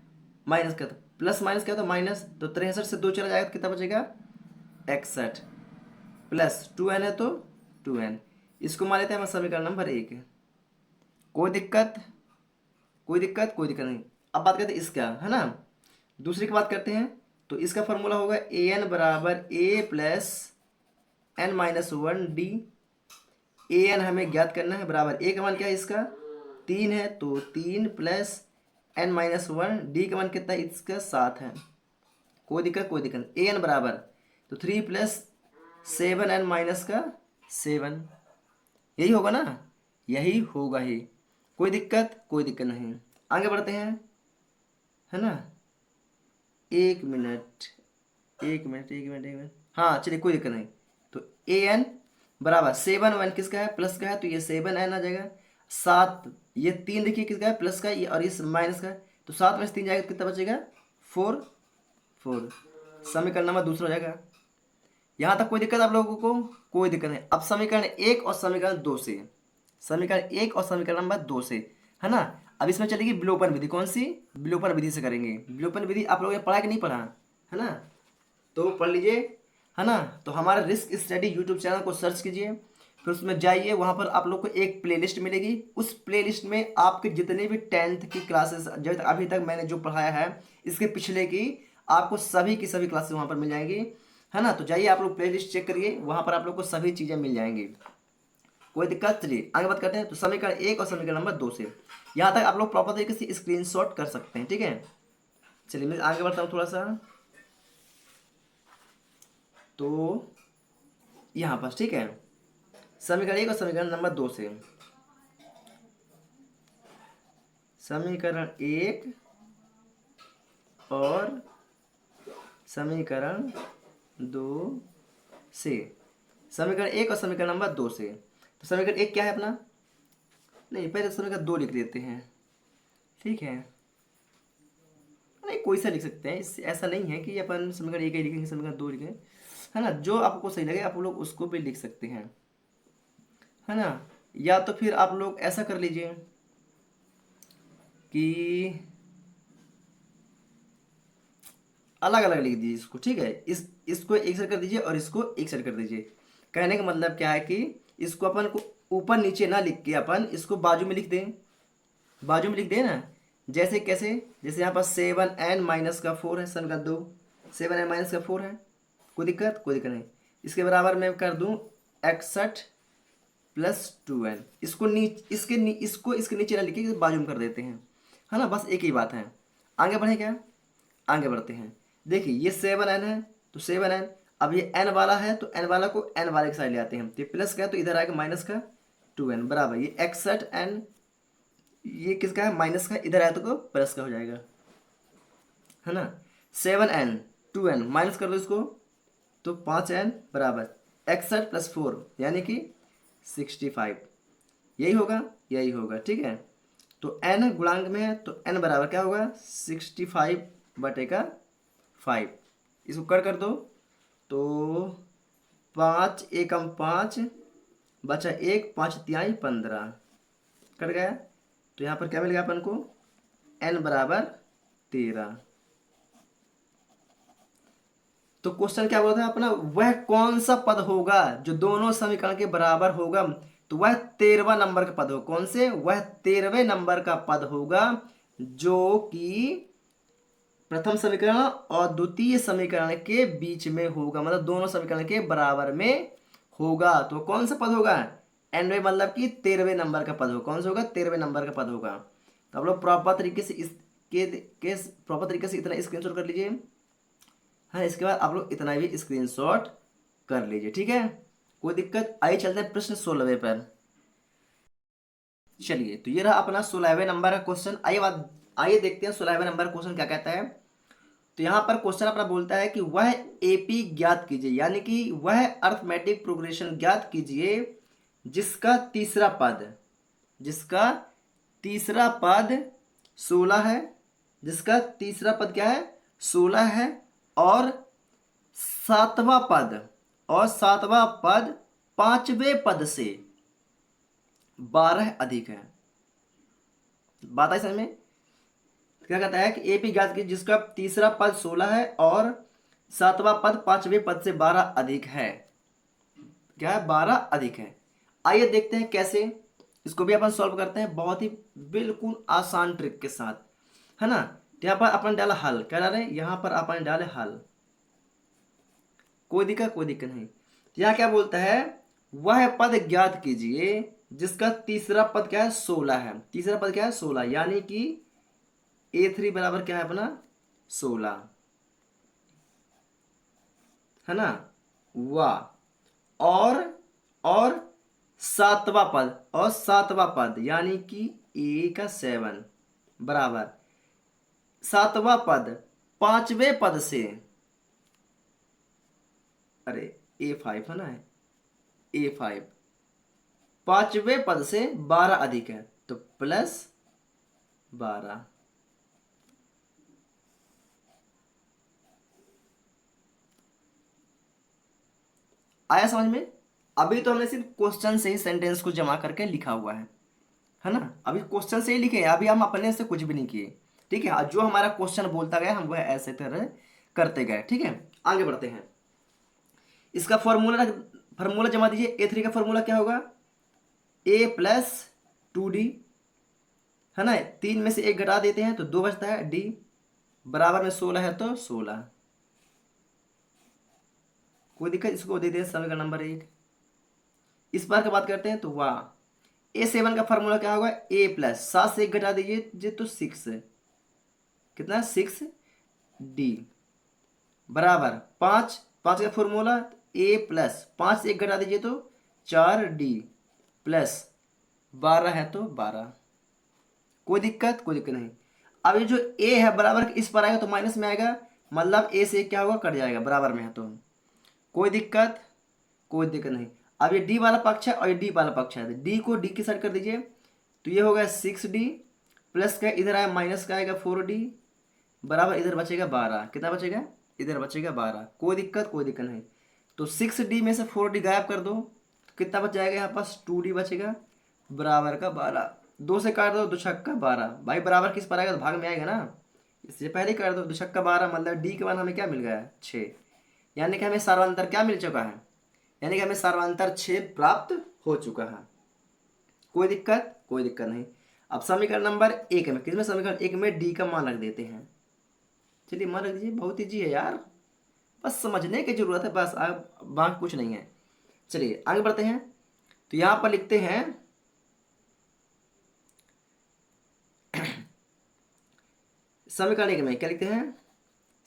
माइनस का, तो प्लस माइनस क्या होता है माइनस, तो 63 से 2 चला जाएगा तो कितना बचेगा 61 प्लस 2n है तो 2n, इसको मान लेते हैं हम समीकरण नंबर 1। कोई दिक्कत, कोई दिक्कत नहीं। अब बात करते हैं इसका, है ना, दूसरी की बात करते हैं। तो इसका फॉर्मूला होगा ए एन बराबर ए plus n-1 D. A N हमें ज्ञात करना है, बराबर ए का मान क्या है इसका 3 है, तो 3 प्लस n-1 डी का मान कितना है इसका 7 है। कोई दिक्कत नहीं। ए एन बराबर तो 3 प्लस 7n माइनस का 7, यही होगा ना, यही होगा ही। कोई दिक्कत नहीं, आगे बढ़ते हैं, है ना। एक मिनट, हाँ चलिए कोई दिक्कत नहीं। तो ए एन बराबर 7 किसका है, प्लस का है, तो ये 7n आ जाएगा। 7, ये 3 देखिए किसका है, प्लस का, ये और ये माइनस का है, तो 7 में से 3 जाएगा तो कितना बचेगा 4, समीकरण नंबर दूसरा हो जाएगा। यहाँ तक कोई दिक्कत आप लोगों को, कोई दिक्कत नहीं। अब समीकरण 1 और समीकरण 2 से, समीकरण 1 और समीकरण नंबर 2 से, है ना। अब इसमें चलेगी विलोपन विधि, कौन सी, विलोपन विधि से करेंगे। विलोपन विधि आप लोगों ने पढ़ा कि नहीं पढ़ा, है ना, तो पढ़ लीजिए, है ना। तो हमारा रिस्क स्टडी यूट्यूब चैनल को सर्च कीजिए, फिर उसमें जाइए, वहाँ पर आप लोग को एक प्लेलिस्ट मिलेगी। उस प्लेलिस्ट में आपके जितने भी 10th की क्लासेस जब तक अभी तक मैंने जो पढ़ाया है, इसके पिछले की आपको सभी की सभी क्लासेस वहाँ पर मिल जाएंगी, है ना। तो जाइए आप लोग प्लेलिस्ट चेक करिए, वहाँ पर आप लोग को सभी चीज़ें मिल जाएंगी। कोई दिक्कत, चलिए आगे बात करते हैं। तो समीकरण 1 और समीकरण नंबर 2 से, यहाँ तक आप लोग प्रॉपर तरीके से स्क्रीनशॉट कर सकते हैं, ठीक है। चलिए मैं आगे बढ़ता हूँ थोड़ा सा, तो यहाँ पर ठीक है, समीकरण 1 और समीकरण नंबर 2 से, समीकरण 1 और समीकरण 2 से, समीकरण 1 और समीकरण नंबर 2 से। तो समीकरण 1 क्या है अपना, नहीं पहले समीकरण 2 लिख देते हैं, ठीक है। नहीं कोई सा लिख सकते हैं, ऐसा नहीं है कि अपन समीकरण 1 ही लिखेंगे समीकरण 2 लिखेंगे, है ना। जो आपको सही लगे आप लोग उसको भी लिख सकते हैं, है ना। या तो फिर आप लोग ऐसा कर लीजिए कि अलग अलग लिख दीजिए इसको, ठीक है। इसको एक साइड कर दीजिए और इसको एक साइड कर दीजिए। कहने का मतलब क्या है कि इसको अपन को ऊपर नीचे ना लिख के अपन इसको बाजू में लिख दें, बाजू में लिख दें ना। जैसे कैसे, जैसे यहाँ पर 7n माइनस का 4 है, सन का 2, 7n माइनस का 4 है, कोई दिक्कत नहीं। इसके बराबर मैं कर दूँ 61 प्लस 2n, इसको इसके नीचे ना लिखिए, बाजू में कर देते हैं, है ना। बस एक ही बात है। आगे बढ़े क्या, आगे बढ़ते हैं। देखिए ये 7n है, तो 7n, अब ये n वाला है तो n वाला को n वाले के साइड ले आते हैं, तो प्लस का है तो इधर आएगा माइनस का 2n बराबर ये 61n, ये किसका है माइनस का, इधर आया तो प्लस का हो जाएगा, है ना। 7n 2n माइनस कर दो इसको, तो 5n बराबर 61 प्लस 4 यानी कि 65, यही होगा, ठीक है। तो n गुणांक में है तो n बराबर क्या होगा 65/5, इसको कर दो, तो 5 एकम 5 बचा 1, 5 तिहाई 15 कट गया। तो यहाँ पर क्या मिल गया अपन को n बराबर 13। तो क्वेश्चन क्या बोला था अपना, वह कौन सा पद होगा जो दोनों समीकरण के बराबर होगा, तो वह 13वां नंबर का पद होगा। कौन से, वह 13वें नंबर का पद होगा जो कि प्रथम समीकरण और द्वितीय समीकरण के बीच में होगा, मतलब दोनों समीकरण के बराबर में होगा। तो कौन सा पद होगा, एनवे मतलब कि 13वें नंबर का पद होगा। कौन सा होगा, 13वें नंबर का पद होगा। तो आप लोग प्रॉपर तरीके से के प्रॉपर तरीके से इतना स्क्रीनशॉट कर लीजिए। हाँ, इसके बाद आप लोग इतना भी स्क्रीनशॉट कर लीजिए, ठीक है, कोई दिक्कत। आइए चलते हैं प्रश्न 16वें पर। चलिए, तो ये रहा अपना 16वें नंबर का क्वेश्चन। आइए देखते हैं 16वें नंबर क्वेश्चन क्या कहता है। तो यहाँ पर क्वेश्चन अपना बोलता है कि वह एपी ज्ञात कीजिए, यानी कि वह अर्थमेटिक प्रोग्रेशन ज्ञात कीजिए जिसका तीसरा पद 16 है, जिसका तीसरा पद क्या है, 16 है, और सातवां पद पांचवें पद से 12 अधिक है। बात आई समझ में? क्या कहता है कि एपी ज्ञात कीजिए जिसका तीसरा पद 16 है और सातवां पद पांचवें पद से 12 अधिक है। क्या है? 12 अधिक है। आइए देखते हैं कैसे इसको भी अपन सॉल्व करते हैं, बहुत ही बिल्कुल आसान ट्रिक के साथ, है ना। तो यहाँ पर अपन डाला हल, क्या डाले, यहाँ पर अपन डाले हल, कोई दिक्कत नहीं। यहाँ क्या बोलता है, वह पद ज्ञात कीजिए जिसका तीसरा पद क्या है, 16 है। तीसरा पद क्या है, 16, यानी कि A3 बराबर क्या है अपना, 16, है ना। वाह, और सातवां पद यानी कि A का 7 बराबर सातवां पद पांचवें पद से, अरे A5 है ना, A5 पांचवें पद से 12 अधिक है, तो प्लस 12। आया समझ में? अभी तो हमने सिर्फ क्वेश्चन से ही सेंटेंस को जमा करके लिखा हुआ है ना। अभी क्वेश्चन से ही लिखे हैं, अभी हम अपने से कुछ भी नहीं किए, ठीक है। जो हमारा क्वेश्चन बोलता गया हम वह ऐसे तरह करते गए, ठीक है। आगे बढ़ते हैं। इसका फॉर्मूला जमा दीजिए। A3 का फॉर्मूला क्या होगा, A+2D, है ना। 3 में से 1 घटा देते हैं तो 2 बचता है, D बराबर में 16 है तो 16। कोई दिक्कत, इसको दे दें समीकरण नंबर 1। इस बार की बात करते हैं तो वाह, A7 का फॉर्मूला क्या होगा, A+7 से 1 घटा दीजिए तो 6, कितना, 6D बराबर 5 का फॉर्मूला A+5 से 1 घटा दीजिए तो 4D प्लस 12 है तो 12। कोई दिक्कत नहीं। अब ये जो A है बराबर इस पर आएगा तो माइनस में आएगा, मतलब A से क्या होगा, कट जाएगा, बराबर में है तो कोई दिक्कत नहीं। अब ये D वाला पक्ष है और ये D वाला पक्ष है, तो D को D की साइड कर दीजिए, तो ये होगा 6D प्लस का इधर आया माइनस का आएगा 4D बराबर इधर बचेगा 12। कितना बचेगा, इधर बचेगा 12। कोई दिक्कत नहीं। तो 6D में से 4D गायब कर दो तो कितना बच जाएगा, यहाँ पास 2D बचेगा बराबर का 12। 2 से काट दो, 2 छक्का 12, भाई बराबर किस पर आएगा, तो भाग में आएगा ना, इससे पहले कर दो। 2 छक्का 12 मतलब D के बाद हमें क्या मिल गया है, 6, यानी कि हमें सर्वांतर क्या मिल चुका है, यानी कि हमें सर्वांतर 6 प्राप्त हो चुका है। कोई दिक्कत नहीं। अब समीकरण नंबर 1 में, किसमें, समीकरण 1 में D का मान रख देते हैं। चलिए मान रख दीजिए, बहुत ईजी है यार, बस समझने की जरूरत है, बस बाकी कुछ नहीं है। चलिए आगे बढ़ते हैं। तो यहां पर लिखते हैं समीकरण 1 में क्या लिखते हैं,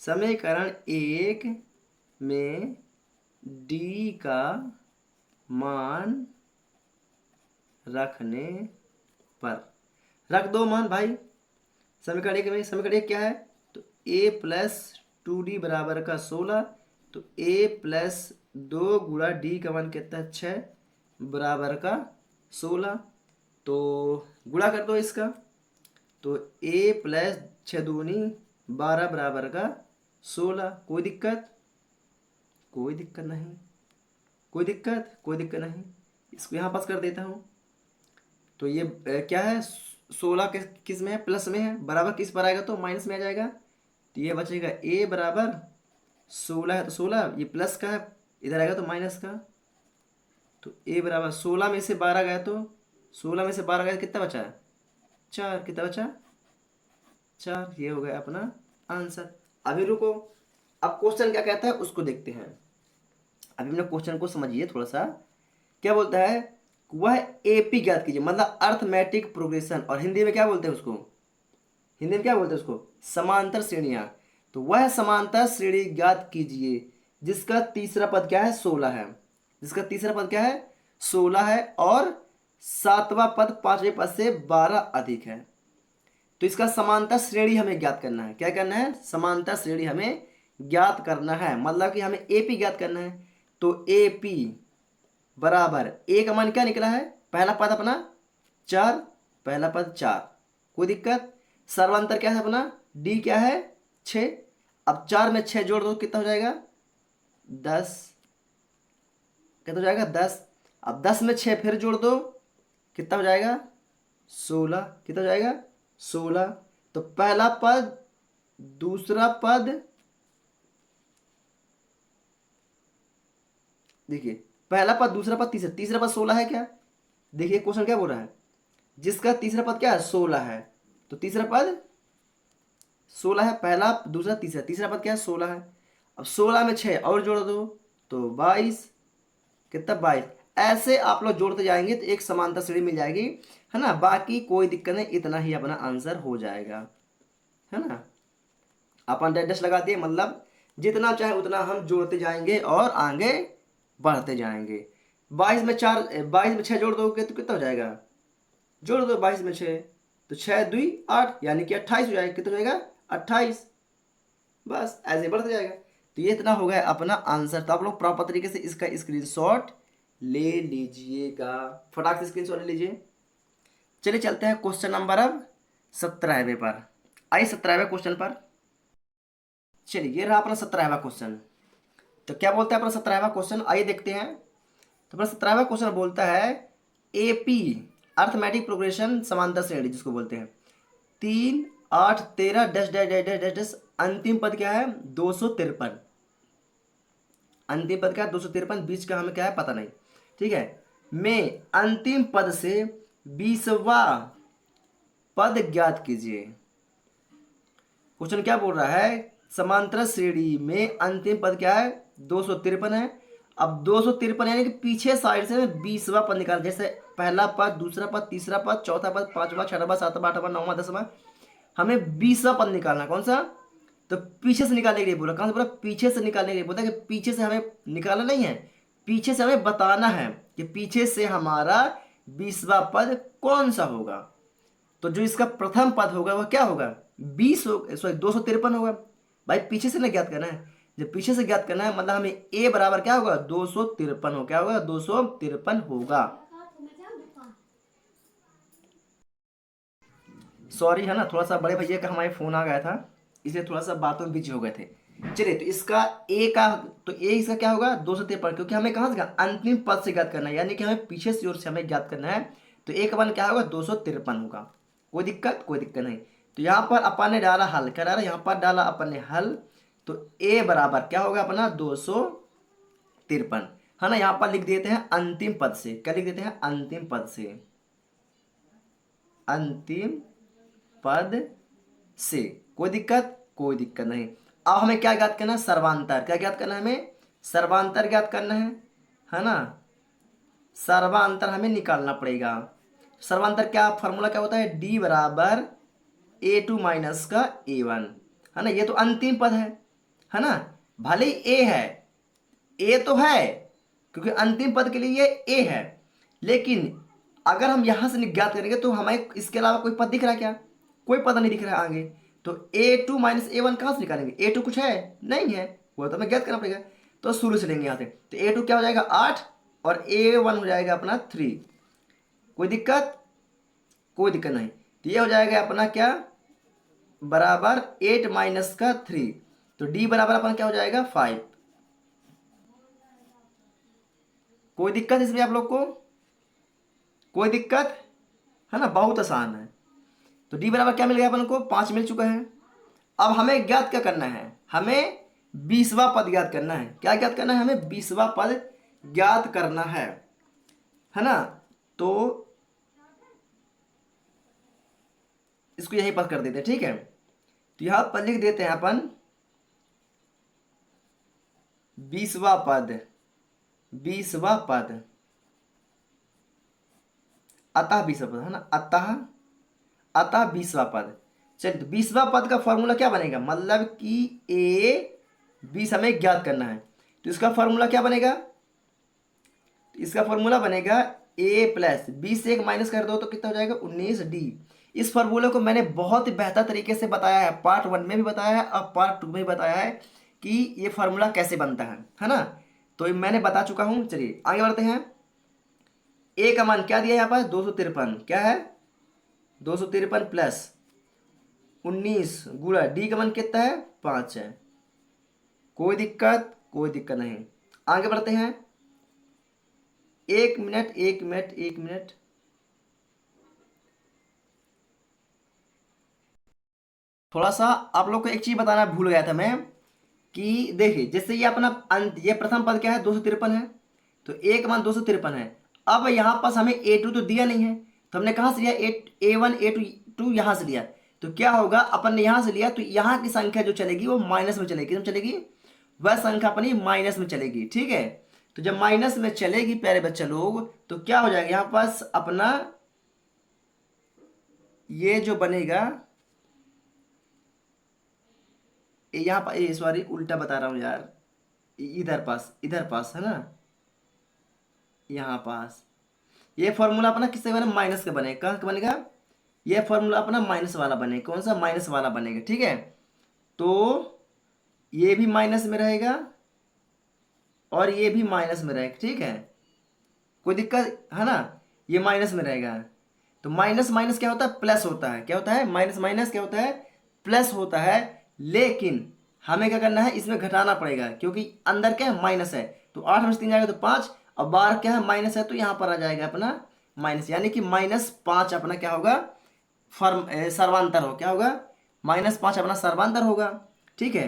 समीकरण 1 में D का मान रखने पर, रख दो मान भाई। समीकरण 1 में, समीकरण 1 क्या है, तो A+2D बराबर का 16, तो A+2 गुणा D का मान कितना है, 6 बराबर का 16। तो गुणा कर दो इसका, तो A+6 दूनी 12 बराबर का 16। कोई दिक्कत नहीं। इसको यहाँ पास कर देता हूँ, तो ये क्या है, 16 किस में है, प्लस में है, बराबर किस पर आएगा तो माइनस में आ जाएगा, तो ये बचेगा A बराबर 16 है तो 16, ये प्लस का है, इधर आएगा तो माइनस का, तो A बराबर 16 में से 12 गया तो 16 में से 12 गया, कितना बचा, 4, कितना बचा, 4। ये हो गया अपना आंसर। अभी रुको, अब क्वेश्चन क्या कहता है उसको देखते हैं। अभी हमने क्वेश्चन को समझिए थोड़ा सा, क्या बोलता है, वह एपी ज्ञात कीजिए, मतलब अर्थमेटिक प्रोग्रेशन, और हिंदी में क्या बोलते हैं उसको, हिंदी में क्या बोलते हैं उसको, समांतर श्रेणियां। तो वह समांतर श्रेणी ज्ञात कीजिए जिसका तीसरा पद क्या है, 16 है। जिसका तीसरा पद क्या है, 16 है, और सातवां पद पांचवें पद से 12 अधिक है। तो इसका समांतर श्रेणी हमें ज्ञात करना है। क्या करना है, समांतर श्रेणी हमें ज्ञात करना है, मतलब कि हमें एपी ज्ञात करना है। तो एपी बराबर ए का मान क्या निकला है, पहला पद अपना 4, पहला पद 4, कोई दिक्कत। सर्वांतर क्या है अपना, डी क्या है 6। अब 4 में 6 जोड़ दो कितना हो जाएगा 10, कितना हो जाएगा 10। अब 10 में 6 फिर जोड़ दो कितना हो जाएगा 16, कितना हो जाएगा 16। तो पहला पद दूसरा पद, देखिए पहला पद दूसरा पद तीसरा, तीसरा पद 16 है क्या, देखिए क्वेश्चन क्या बोल रहा है, जिसका तीसरा पद क्या है 16 है। तो तीसरा पद 16 है, पहला दूसरा तीसरा, तीसरा पद क्या है 16 है। अब 16 में 6 और जोड़ दो तो 22, कितना 22। ऐसे आप लोग जोड़ते जाएंगे तो एक समांतर श्रेणी मिल जाएगी, है ना। बाकी कोई दिक्कत नहीं, इतना ही अपना आंसर हो जाएगा, है ना। अपन डैश लगा दिए, मतलब जितना चाहे उतना हम जोड़ते जाएंगे और आगे बढ़ते जाएंगे। 22 में 6 जोड़ दोगे तो कितना हो जाएगा, जोड़ दो 22 में 6, तो 6 2 8 यानी कि 28 हो जाएगा, कितना हो जाएगा 28। बस ऐसे बढ़ते जाएगा। तो ये इतना हो गया अपना आंसर। तो आप लोग प्रॉपर तरीके से इसका स्क्रीनशॉट ले लीजिएगा, फटाक से स्क्रीनशॉट ले लीजिए। चलिए चलते हैं क्वेश्चन नंबर अब 17वें पर। आइए 17वें क्वेश्चन पर। चलिए ये रहा अपना 17वां क्वेश्चन। तो क्या बोलता है अपना 17वां क्वेश्चन, आइए देखते हैं। तो अपना 17वां क्वेश्चन बोलता है एपी अर्थमेटिक प्रोग्रेशन समांतर श्रेणी जिसको बोलते हैं, 3 8 13 dash dash dash dash dash dash, अंतिम पद क्या है 253। अंतिम पद क्या है 253, बीच का हमें क्या है पता नहीं, ठीक है। में अंतिम पद से 20वां पद ज्ञात कीजिए। क्वेश्चन क्या बोल रहा है, समांतर श्रेणी में अंतिम पद क्या है 253 है। अब 253 यानी कि पीछे साइड से 20वां पद निकाल, जैसे पहला पद दूसरा पद तीसरा पद चौथा पद पांचवा छठवां सातवां आठवां नौवां 10वां, हमें 20वां पद निकालना, कौन सा, तो पीछे से निकालने के लिए बोला। कहाँ से बोला, पीछे से निकालने के लिए बोलता है कि पीछे से हमें निकालना नहीं है, पीछे से हमें बताना है कि पीछे से हमारा 20वां पद कौन सा होगा। तो जो इसका प्रथम पद होगा वह क्या होगा 20 हो, सॉरी 253 होगा। भाई पीछे से ना ज्ञात करना है, जब पीछे से ज्ञात करना है मतलब हमें ए बराबर क्या होगा 253 हो, क्या होगा 253 होगा। सॉरी है ना, थोड़ा सा बड़े भैया का हमारे फोन आ गया था, इसलिए थोड़ा सा बातों में बिजी हो गए थे। चलिए तो इसका ए का, तो ए इसका क्या होगा 253, क्योंकि हमें कहाँ से अंतिम पद से ज्ञात करना है, यानी कि हमें पीछे की ओर से हमें ज्ञात करना है। तो ए का मान क्या होगा 253 होगा, कोई दिक्कत, कोई दिक्कत नहीं। तो यहाँ पर अपन ने डाला हल, क्या डाला यहाँ पर डाला अपन ने हल। तो ए बराबर क्या होगा अपना 253, है ना। यहाँ पर लिख देते हैं अंतिम पद से, क्या लिख देते हैं अंतिम पद से, अंतिम पद से, कोई दिक्कत, कोई दिक्कत नहीं। अब हमें क्या ज्ञात करना है, सर्वांतर, क्या ज्ञात करना है हमें, सर्वांतर ज्ञात करना है ना। सर्वांतर हमें निकालना पड़ेगा। सर्वांतर क्या फॉर्मूला क्या होता है, डी बराबर A2 माइनस का A1, है ना। ये तो अंतिम पद है ना, भले ही ए है, ए तो है क्योंकि अंतिम पद के लिए ये ए है, लेकिन अगर हम यहां से ज्ञात करेंगे तो हमें इसके अलावा कोई पद दिख रहा है क्या, कोई पद नहीं दिख रहा है आगे। तो A2 माइनस A1 कहाँ से निकालेंगे, A2 कुछ है नहीं है, वो तो हमें ज्ञात करना पड़ेगा। तो शुरू से लेंगे यहाँ से, तो A2 क्या हो जाएगा 8 और A1 हो जाएगा अपना 3, कोई दिक्कत, कोई दिक्कत नहीं। तो ये हो जाएगा अपना क्या बराबर 8 माइनस का 3, तो डी बराबर अपना क्या हो जाएगा 5। कोई दिक्कत इसमें आप लोग को, कोई दिक्कत, है ना, बहुत आसान है। तो डी बराबर क्या मिल गया अपन को 5 मिल चुका है। अब हमें ज्ञात क्या करना है, हमें 20वां पद ज्ञात करना है। क्या ज्ञात करना है, हमें 20वां पद ज्ञात करना है ना। तो इसको यहीं पर कर देते हैं, ठीक है। तो यहां पर लिख देते हैं अपन 20वां पद, 20वां पद, अतः 20वां पद, है ना, अतः 20वां पद। चलिए, तो 20वां पद का फॉर्मूला क्या बनेगा, मतलब कि ए 20 हमें ज्ञात करना है, तो इसका फॉर्मूला क्या बनेगा, इसका फॉर्मूला बनेगा ए प्लस 20 से 1 माइनस कर दो तो कितना हो जाएगा 19d। इस फॉर्मूले को मैंने बहुत ही बेहतर तरीके से बताया है, पार्ट 1 में भी बताया है और पार्ट 2 में भी बताया है कि ये फार्मूला कैसे बनता है ना। तो ये मैंने बता चुका हूँ। चलिए आगे बढ़ते हैं। ए का मान क्या दिया है यहाँ पर 253, क्या है 253 प्लस 19 गुणा डी का मान कितना है 5 है। कोई दिक्कत, कोई दिक्कत नहीं। आगे बढ़ते हैं। एक मिनट एक मिनट एक मिनट, थोड़ा सा आप लोग को एक चीज बताना भूल गया था मैं, कि देखिए जैसे ये अपना अंत, ये प्रथम पद क्या है 253 है, तो एक मान 253 है। अब यहाँ पास हमें A2 तो दिया नहीं है, तो हमने कहाँ से लिया A1 A2 यहाँ से लिया। तो क्या होगा, अपन ने यहाँ से लिया तो यहाँ की संख्या जो चलेगी वो माइनस में चलेगी, तो चलेगी वह संख्या अपनी माइनस में चलेगी, ठीक है। तो जब माइनस में चलेगी प्यारे बच्चे लोग, तो क्या हो जाएगा यहाँ पास अपना ये जो बनेगा, यहाँ पर सॉरी उल्टा बता रहा हूँ यार, इधर पास है ना, यहाँ पास ये फॉर्मूला अपना किससे बने, माइनस का बनेगा। कहाँ का बनेगा, ये फॉर्मूला अपना माइनस वाला बनेगा। कौन सा, माइनस वाला बनेगा, ठीक है। तो ये भी माइनस में रहेगा और ये भी माइनस में रहेगा, ठीक है। कोई दिक्कत है ना, ये माइनस में रहेगा। तो माइनस माइनस क्या होता है, प्लस होता है। क्या होता है, माइनस माइनस क्या होता है, प्लस होता है। लेकिन हमें क्या करना है, इसमें घटाना पड़ेगा, क्योंकि अंदर क्या है माइनस है। तो 8 में से 3 जाएगा तो 5, और बाहर क्या है माइनस है, तो यहाँ पर आ जाएगा अपना माइनस, यानी कि -5 अपना क्या होगा, सर्वांतर हो, क्या होगा -5 अपना सर्वांतर होगा, ठीक है।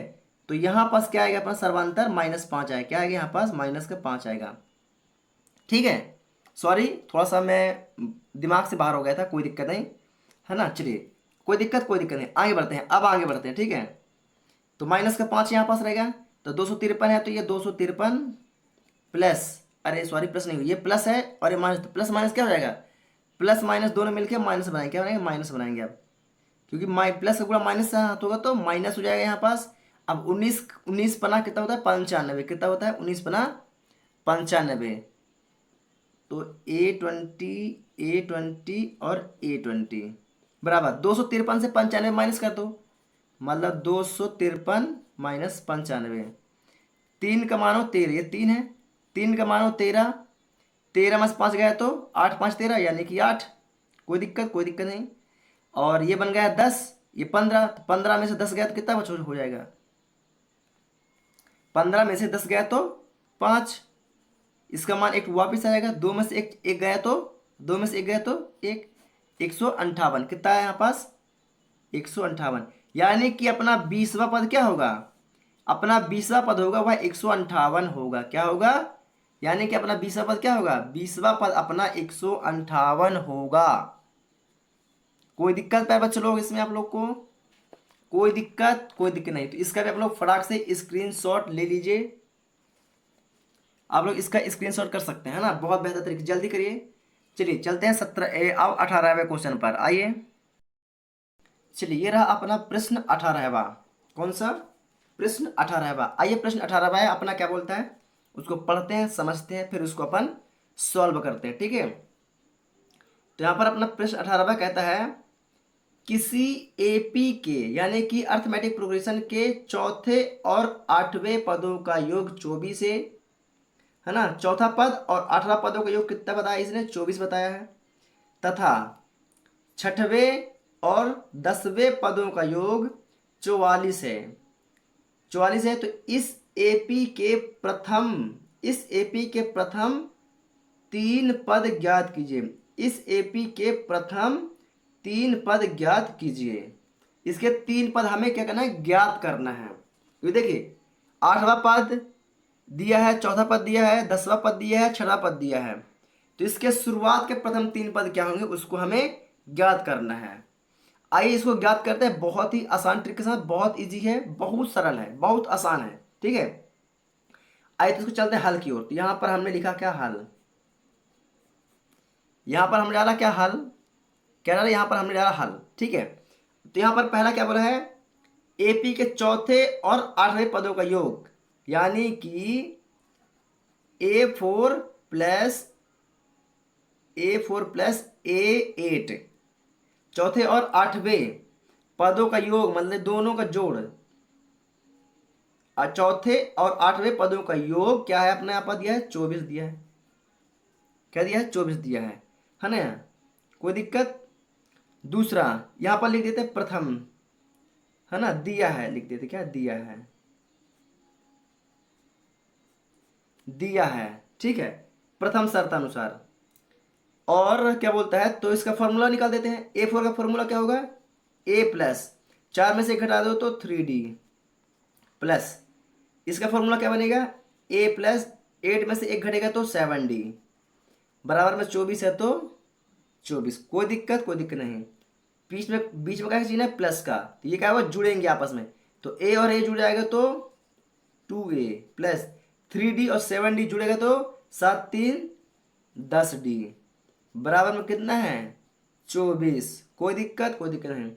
तो यहाँ पास क्या आएगा अपना सर्वांतर -5 आएगा, क्या आएगा यहाँ पास -5 आएगा, ठीक है। सॉरी थोड़ा सा मैं दिमाग से बाहर हो गया था, कोई दिक्कत नहीं है ना। चलिए कोई दिक्कत नहीं, आगे बढ़ते हैं, अब आगे बढ़ते हैं, ठीक है। तो -5 यहाँ पास रहेगा, तो 253 है, तो ये 253 प्लस, अरे सॉरी प्लस नहीं, ये प्लस है और ये माइनस, तो प्लस माइनस क्या हो जाएगा, प्लस माइनस दोनों मिलके माइनस बनाएंगे, क्या बनाएंगे माइनस बनाएंगे अब, क्योंकि प्लस का गुणा माइनस से हाथ होगा तो माइनस हो जाएगा यहाँ पास। अब 19 19 पना कितना होता है 95, कितना होता है 19 पना 95। तो A20 और A20 बराबर 253 से 95 माइनस कर दो, मतलब 253 माइनस 95। 3 का मानो 13, ये 3 है, 3 का मानो 13, 13 में से 5 गया तो 8 5 13 यानी कि 8। कोई दिक्कत नहीं। और ये बन गया 10, ये 15, तो 15 में से 10 गया तो कितना बच हो जाएगा, 15 में से 10 गया तो 5, इसका मान एक वापिस आएगा। 2 में से एक गया तो 2 में से एक गया तो एक, 158 कितना है यहाँ पास 158, यानी कि अपना 20वां पद क्या होगा, अपना 20वां पद होगा वह 158 होगा, क्या होगा, यानी कि अपना 20वां पद क्या होगा, 20वां पद अपना 158 होगा। कोई दिक्कत है बच्चे लोग इसमें, आप लोग को कोई दिक्कत नहीं। तो इसका भी आप लोग फटाक से स्क्रीनशॉट ले लीजिए, आप लोग इसका स्क्रीनशॉट कर सकते हैं ना, बहुत बेहतर तरीके, जल्दी करिए। चलिए चलते हैं अब 18वें क्वेश्चन पर आइए। चलिए ये रहा अपना प्रश्न 18वां, कौन सा, प्रश्न 18वां। आइए प्रश्न 18वां है अपना, क्या बोलता है उसको पढ़ते हैं, समझते हैं, फिर उसको अपन सॉल्व करते हैं, ठीक है। तो यहाँ पर अपना प्रश्न 18वां कहता है, किसी एपी के यानी कि अर्थमेटिक प्रोग्रेशन के चौथे और 8वें पदों का योग 24 है ना, चौथा पद और 8वां पदों का योग कितना बताया इसने 24 बताया है, तथा छठवें और 10वें पदों का योग 44 है, 44 है। तो इस एपी के प्रथम 3 पद ज्ञात कीजिए, इस एपी के प्रथम 3 पद ज्ञात कीजिए। इसके 3 पद हमें क्या करना है, ज्ञात करना है। तो देखिए 8वां पद दिया है, चौथा पद दिया है, 10वां पद दिया है, 6वां पद दिया है। तो इसके शुरुआत के प्रथम 3 पद क्या होंगे उसको हमें ज्ञात करना है। आइए इसको ज्ञात करते हैं, बहुत ही आसान ट्रिक के साथ, बहुत इजी है, बहुत सरल है, बहुत आसान है, ठीक है। आइए तो इसको चलते हैं हल की ओर। तो यहां पर हमने लिखा क्या, हल, यहां पर हमने डाला क्या, हल, क्या डाला, यहां पर हमने डाला हल, ठीक है। तो यहाँ पर पहला क्या बोला है, एपी के चौथे और आठवें पदों का योग, यानी कि A4 प्लस A8 चौथे और आठवें पदों का योग, मतलब दोनों का जोड़, और चौथे और आठवें पदों का योग क्या है, अपने यहाँ पर दिया है 24 दिया है। क्या दिया है, 24 दिया है ना। कोई दिक्कत। दूसरा यहाँ पर लिख देते प्रथम, है ना, दिया है, लिख देते क्या, दिया है, दिया है, ठीक है, प्रथम शर्तानुसार। और क्या बोलता है, तो इसका फॉर्मूला निकाल देते हैं। A4 का फॉर्मूला क्या होगा, A प्लस 4 में से घटा दो तो 3D प्लस, इसका फॉर्मूला क्या बनेगा, A प्लस 8 में से एक घटेगा तो 7D बराबर में 24 है तो 24। कोई दिक्कत, कोई दिक्कत नहीं। बीच में क्या चीज है, प्लस का, तो ये क्या होगा, जुड़ेंगे आपस में, तो A और A जुड़ जाएगा तो 2A प्लस 3D और 7D जुड़ेगा तो 7×3 = 10D बराबर में कितना है, 24। कोई दिक्कत, कोई दिक्कत नहीं।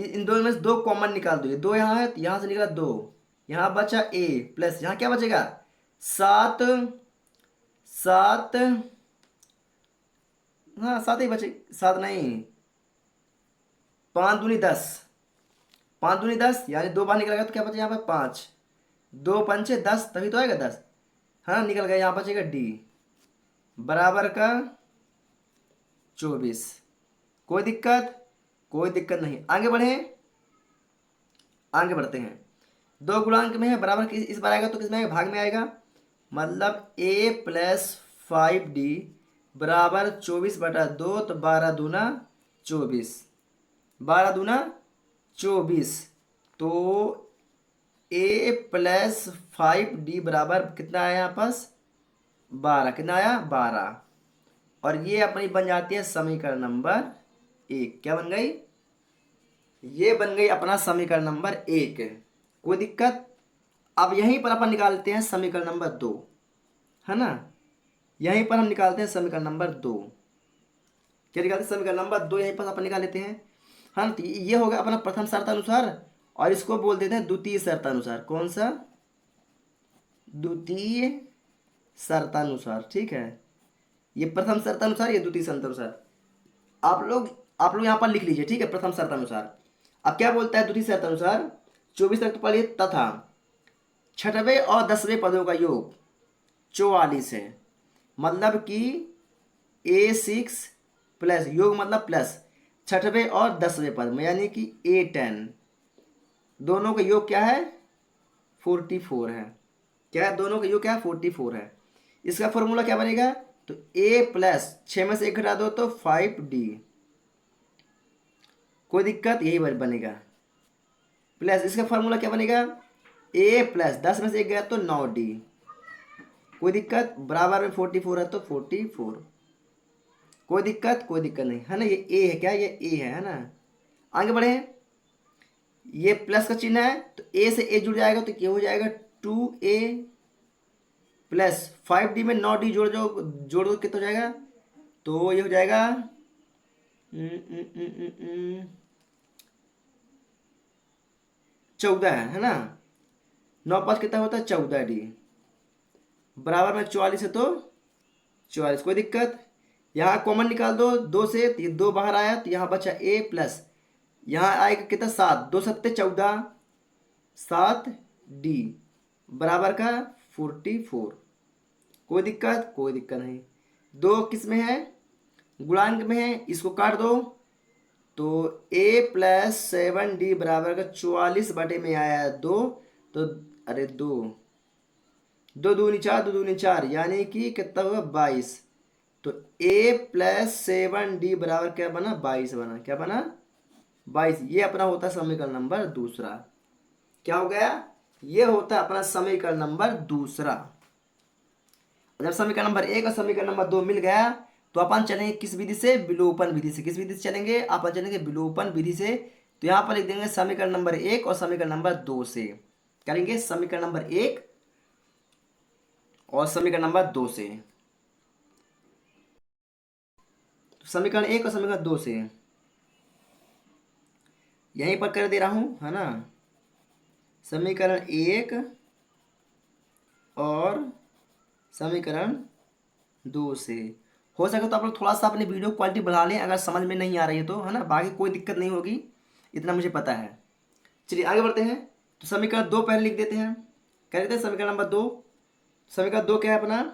इन दोनों में से दो कॉमन निकाल दो, ये दो यहाँ है तो यहाँ से निकला दो, यहाँ बचा A प्लस यहाँ क्या बचेगा, 7, 7, हाँ 7 ही बचे, 7 नहीं, 5×2 = 10, 5×2 = 10, यानी दो बार निकलेगा तो क्या बचे यहाँ पे 5, 2×5 = 10, तभी तो आएगा 10, हाँ निकल गया, यहाँ बचेगा D बराबर का 24। कोई दिक्कत, कोई दिक्कत नहीं। आगे बढ़े, आगे बढ़ते हैं। दो गुणांक में है बराबर, इस बार आएगा तो किस में आएगा, भाग में आएगा, मतलब A प्लस 5D बराबर 24/2, तो 12×2 = 24, 12×2 = 24, तो A प्लस 5D बराबर कितना आया यहाँ पास, 12, कितना आया, 12। और ये अपनी बन जाती है समीकरण नंबर 1। क्या बन गई, ये बन गई अपना समीकरण नंबर 1। कोई दिक्कत। अब यहीं पर अपन निकालते हैं समीकरण नंबर 2, है ना, यहीं पर हम निकालते हैं समीकरण नंबर 2। क्या निकालते हैं, समीकरण नंबर 2 यहीं पर अपन निकाल लेते हैं। हाँ, तो ये होगा अपना प्रथम शर्तानुसार, और इसको बोल देते हैं द्वितीय शर्तानुसार। कौन सा, द्वितीय शर्तानुसार, ठीक है। ये प्रथम शर्तानुसार, ये द्वितीय शर्तानुसार। आप लोग यहाँ पर लिख लीजिए, ठीक है, प्रथम शर्तानुसार। अब क्या बोलता है द्वितीय शर्तानुसार, 24 तक तो पढ़िए, तथा छठवें और 10वें पदों का योग 44 है, मतलब कि A6 प्लस, योग मतलब प्लस, छठवें और 10वें पद में, यानी कि A10, दोनों का योग क्या है, 44 है। क्या है, दोनों का योग क्या है, 44 है। इसका फॉर्मूला क्या बनेगा, तो A प्लस 6 में से एक घटा दो तो 5D, कोई दिक्कत, यही बनेगा, प्लस इसका फॉर्मूला क्या बनेगा, A प्लस 10 में से एक गया तो 9D, कोई दिक्कत, बराबर में 44 है तो 44, कोई दिक्कत, कोई दिक्कत नहीं, है ना। ये A है, क्या ये A है ना। आगे बढ़े, ये प्लस का चिन्ह है तो A से A जुड़ जाएगा तो क्या हो जाएगा, 2A प्लस 5D में 9D जोड़ दो कितना हो जाएगा, तो ये हो जाएगा 14 है ना। 9×5 कितना होता है, 14D बराबर में 44 है तो 44। कोई दिक्कत। यहाँ कॉमन निकाल दो, 2 से, तो ये 2 बाहर आया तो यहाँ बचा A प्लस, यहाँ आएगा कितना 7, 2×7 = 14, 7D बराबर का 44। कोई दिक्कत, कोई दिक्कत नहीं। दो किस में है, गुणांक में है, इसको काट दो तो A प्लस 7D बराबर का 44 बटे में आया 2, तो अरे 2, 2×2 = 4, 2×2 = 4, यानी कि कितना हुआ, 22। तो A प्लस 7D बराबर क्या बना, 22 बना। क्या बना, 22। ये अपना होता है समीकरण नंबर दूसरा। क्या हो गया, ये होता है अपना समीकरण नंबर दूसरा। जब समीकरण नंबर 1 और समीकरण नंबर 2 मिल गया तो अपन चलेंगे किस विधि से, विलोपन विधि से। किस विधि से चलेंगे, अपन चलेंगे विलोपन विधि से। तो यहाँ पर लिख देंगे समीकरण नंबर 1 और समीकरण नंबर 2 से। करेंगे समीकरण नंबर 1 और समीकरण नंबर 2 से। तो समीकरण 1 और समीकरण 2 से यहीं पर कर दे रहा हूँ, है ना। समीकरण 1 और समीकरण 2 से। हो सके तो आप लोग थोड़ा सा अपनी वीडियो क्वालिटी बढ़ा लें अगर समझ में नहीं आ रही है तो, है ना। बाकी कोई दिक्कत नहीं होगी, इतना मुझे पता है। चलिए आगे बढ़ते हैं। तो समीकरण 2 पहले लिख देते हैं। क्या लिखते हैं समीकरण नंबर 2? समीकरण 2 क्या है अपना?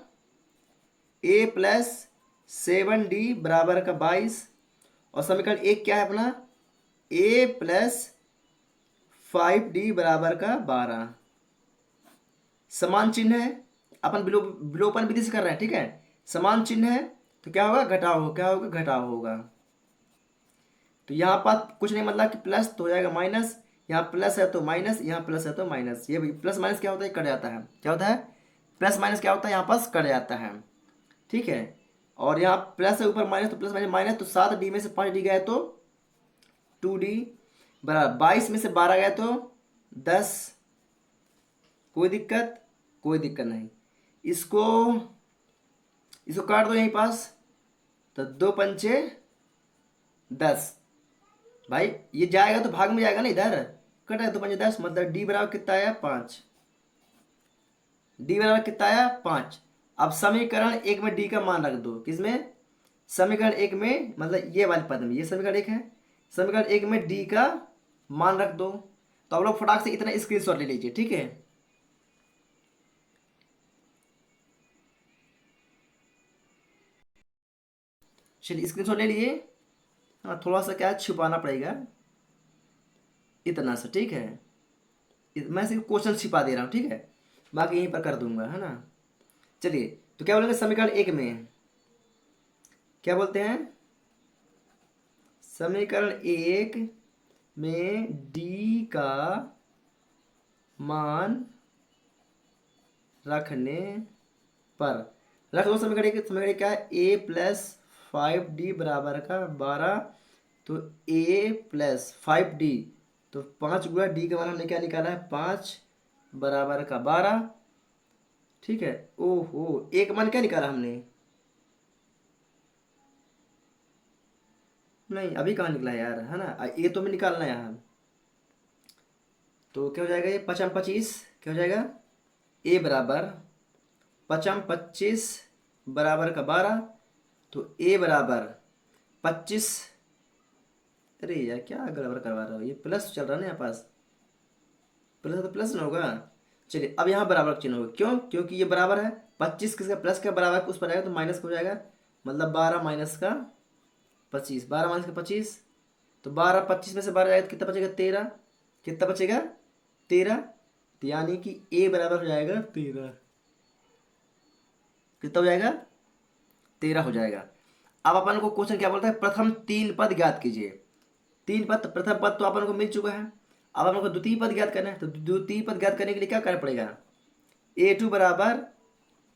a+7d बराबर का 22। और समीकरण 1 क्या है अपना? a+5d बराबर का 12। समान चिन्ह है, अपन विलोपन विधि से कर रहे हैं, ठीक है। समान चिन्ह है तो क्या होगा? घटाव हो, क्या होगा? घटाव होगा। तो यहाँ पर कुछ नहीं, मतलब कि प्लस तो हो जाएगा माइनस, यहाँ प्लस है तो माइनस, यहाँ प्लस है तो माइनस। ये प्लस माइनस क्या होता है? कट जाता है। क्या होता है? प्लस माइनस क्या होता है? यहाँ पास कट जाता है, ठीक है। और यहाँ प्लस है ऊपर माइनस, तो प्लस माइनस माइनस, तो 7d में से 5d गए तो 2d बराबर 22 में से 12 गए तो 10। कोई दिक्कत? कोई दिक्कत नहीं। इसको इसको काट दो यहीं पास, तो 2×5 = 10। भाई ये जाएगा तो भाग में जाएगा ना, इधर कटा है। 2×5 = 10, मतलब डी बराबर कितना आया? 5। डी बराबर कितना आया? 5। अब समीकरण 1 में डी का मान रख दो। किसमें? समीकरण 1 में, मतलब ये वाले पद में। ये समीकरण 1 है, समीकरण 1 में डी का मान रख दो। तो आप लोग फटाक से इतना स्क्रीनशॉट ले लीजिए, ठीक है। चलिए स्क्रीनशॉट ले लिए। हाँ थोड़ा सा क्या है, छुपाना पड़ेगा इतना सा, ठीक है। मैं सिर्फ क्वेश्चन छिपा दे रहा हूँ, ठीक है। बाकी यहीं पर कर दूंगा, है ना। चलिए तो क्या बोलेंगे समीकरण 1 में? क्या बोलते हैं? समीकरण 1 में डी का मान रखने पर, रख दो समीकरण 1। समीकरण क्या है? a+5d बराबर का 12। तो a+5d, तो 5 गुणा डी का मान हमने क्या निकाला है? 5 बराबर का 12, ठीक है। ओहो, एक मान क्या निकाला हमने? नहीं अभी कहाँ निकला यार, है ना। ये तो हमें निकालना है यहाँ। तो क्या हो जाएगा? ये 5×25 क्या हो जाएगा? ए बराबर 5×25 बराबर का 12। तो ए बराबर 25। अरे यार क्या गड़बड़ करवा रहा हो, ये प्लस चल रहा है ना यहाँ पास, प्लस तो प्लस ना होगा। चलिए अब यहाँ बराबर का चिन्ह होगा, क्यों? क्योंकि ये बराबर है। 25 किसका? प्लस का बराबर उस पर आएगा तो माइनस का हो जाएगा, मतलब 12 - का 25, 12 - का 25। तो 12, 25 में से 12 जाएगा तो कितना बचेगा? 13। कितना बचेगा? 13। तो यानी कि ए बराबर हो जाएगा 13। कितना हो जाएगा? 13 हो जाएगा। अब अपन को क्वेश्चन क्या बोलता है? प्रथम 3 पद ज्ञात कीजिए। 3 पद, प्रथम पद तो अपन को मिल चुका है। अब अपन को द्वितीय पद ज्ञात करना है। तो द्वितीय पद ज्ञात करने के लिए क्या करना पड़ेगा? a2 बराबर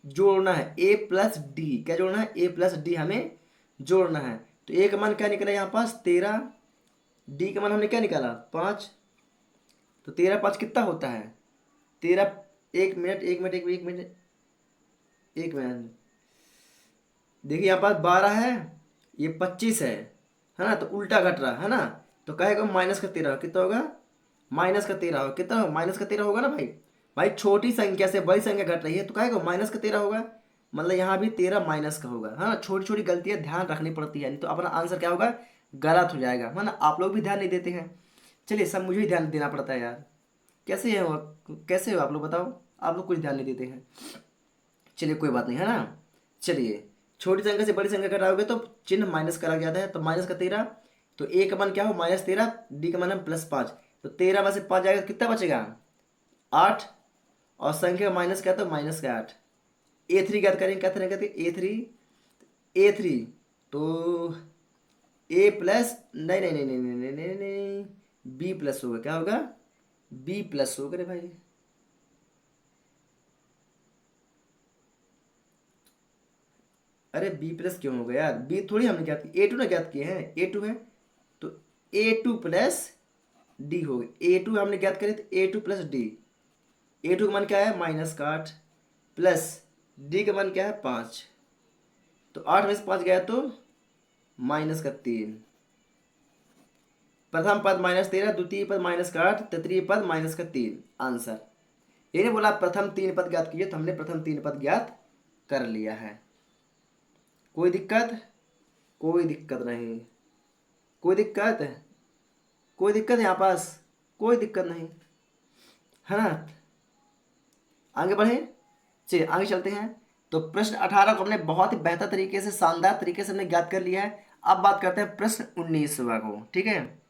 जोड़ना है a+d। क्या जोड़ना है? a+d हमें जोड़ना है। तो a का मान क्या निकला यहाँ पास? 13। d का मान हमने क्या निकाला? 5। तो 13 5 कितना होता है? 13। 1 मिनट 1 मिनट 1 मिनट 1 मिनट। देखिए यहाँ पास 12 है, ये 25 है ना। तो उल्टा घट रहा है ना। तो कहेगा -13 कितना होगा? -13 होगा। कितना होगा? -13 होगा ना भाई। भाई छोटी संख्या से बड़ी संख्या घट रही है तो कहेगा -13 होगा। मतलब यहाँ भी 13 माइनस का होगा, है ना। छोटी छोटी गलतियाँ ध्यान रखनी पड़ती है, नहीं तो अपना आंसर क्या होगा? गलत हो जाएगा, है ना। आप लोग भी ध्यान नहीं देते हैं। चलिए सब मुझे ही ध्यान देना पड़ता है यार। कैसे है वो, कैसे हो आप लोग बताओ? आप लोग कुछ ध्यान नहीं देते हैं। चलिए कोई बात नहीं, है ना। चलिए छोटी संख्या से बड़ी संख्या घटाओगे तो चिन्ह माइनस करा जाता है। तो -13। तो ए का मान क्या हो? -13। डी का मान है +5। तो 13 में से 5 जाएगा तो कितना बचेगा? 8। और संख्या माइनस क्या? तो -8। a3 ज्ञात करेंगे, क्या तरह कहते हैं? a3 तो a+ नहीं नहीं नहीं नहीं नहीं नहीं नहीं नहीं b+ होगा। क्या होगा? b+ होगा रे भाई। अरे b+ क्यों होगा यार? b थोड़ी हमने ज्ञात की, a2 ना ज्ञात किए हैं, a2 है। तो a2+d हो गया। a2 हमने ज्ञात करे तो a2+d। a2 का मान क्या है? -8 प्लस d का मान क्या है? 5। तो 8 में से 5 गया तो -3। प्रथम पद -13, द्वितीय पद -8, तृतीय पद -3। आंसर ये नहीं बोला प्रथम 3 पद ज्ञात कीजिए, तो हमने प्रथम 3 पद ज्ञात कर लिया है। कोई दिक्कत? कोई दिक्कत नहीं। कोई दिक्कत? कोई दिक्कत यहाँ पास? कोई दिक्कत नहीं है ना। आगे बढ़े, चलिए आगे चलते हैं। तो प्रश्न 18 को हमने बहुत ही बेहतर तरीके से, शानदार तरीके से हमने ज्ञात कर लिया है। अब बात करते हैं प्रश्न 19वां को, ठीक है।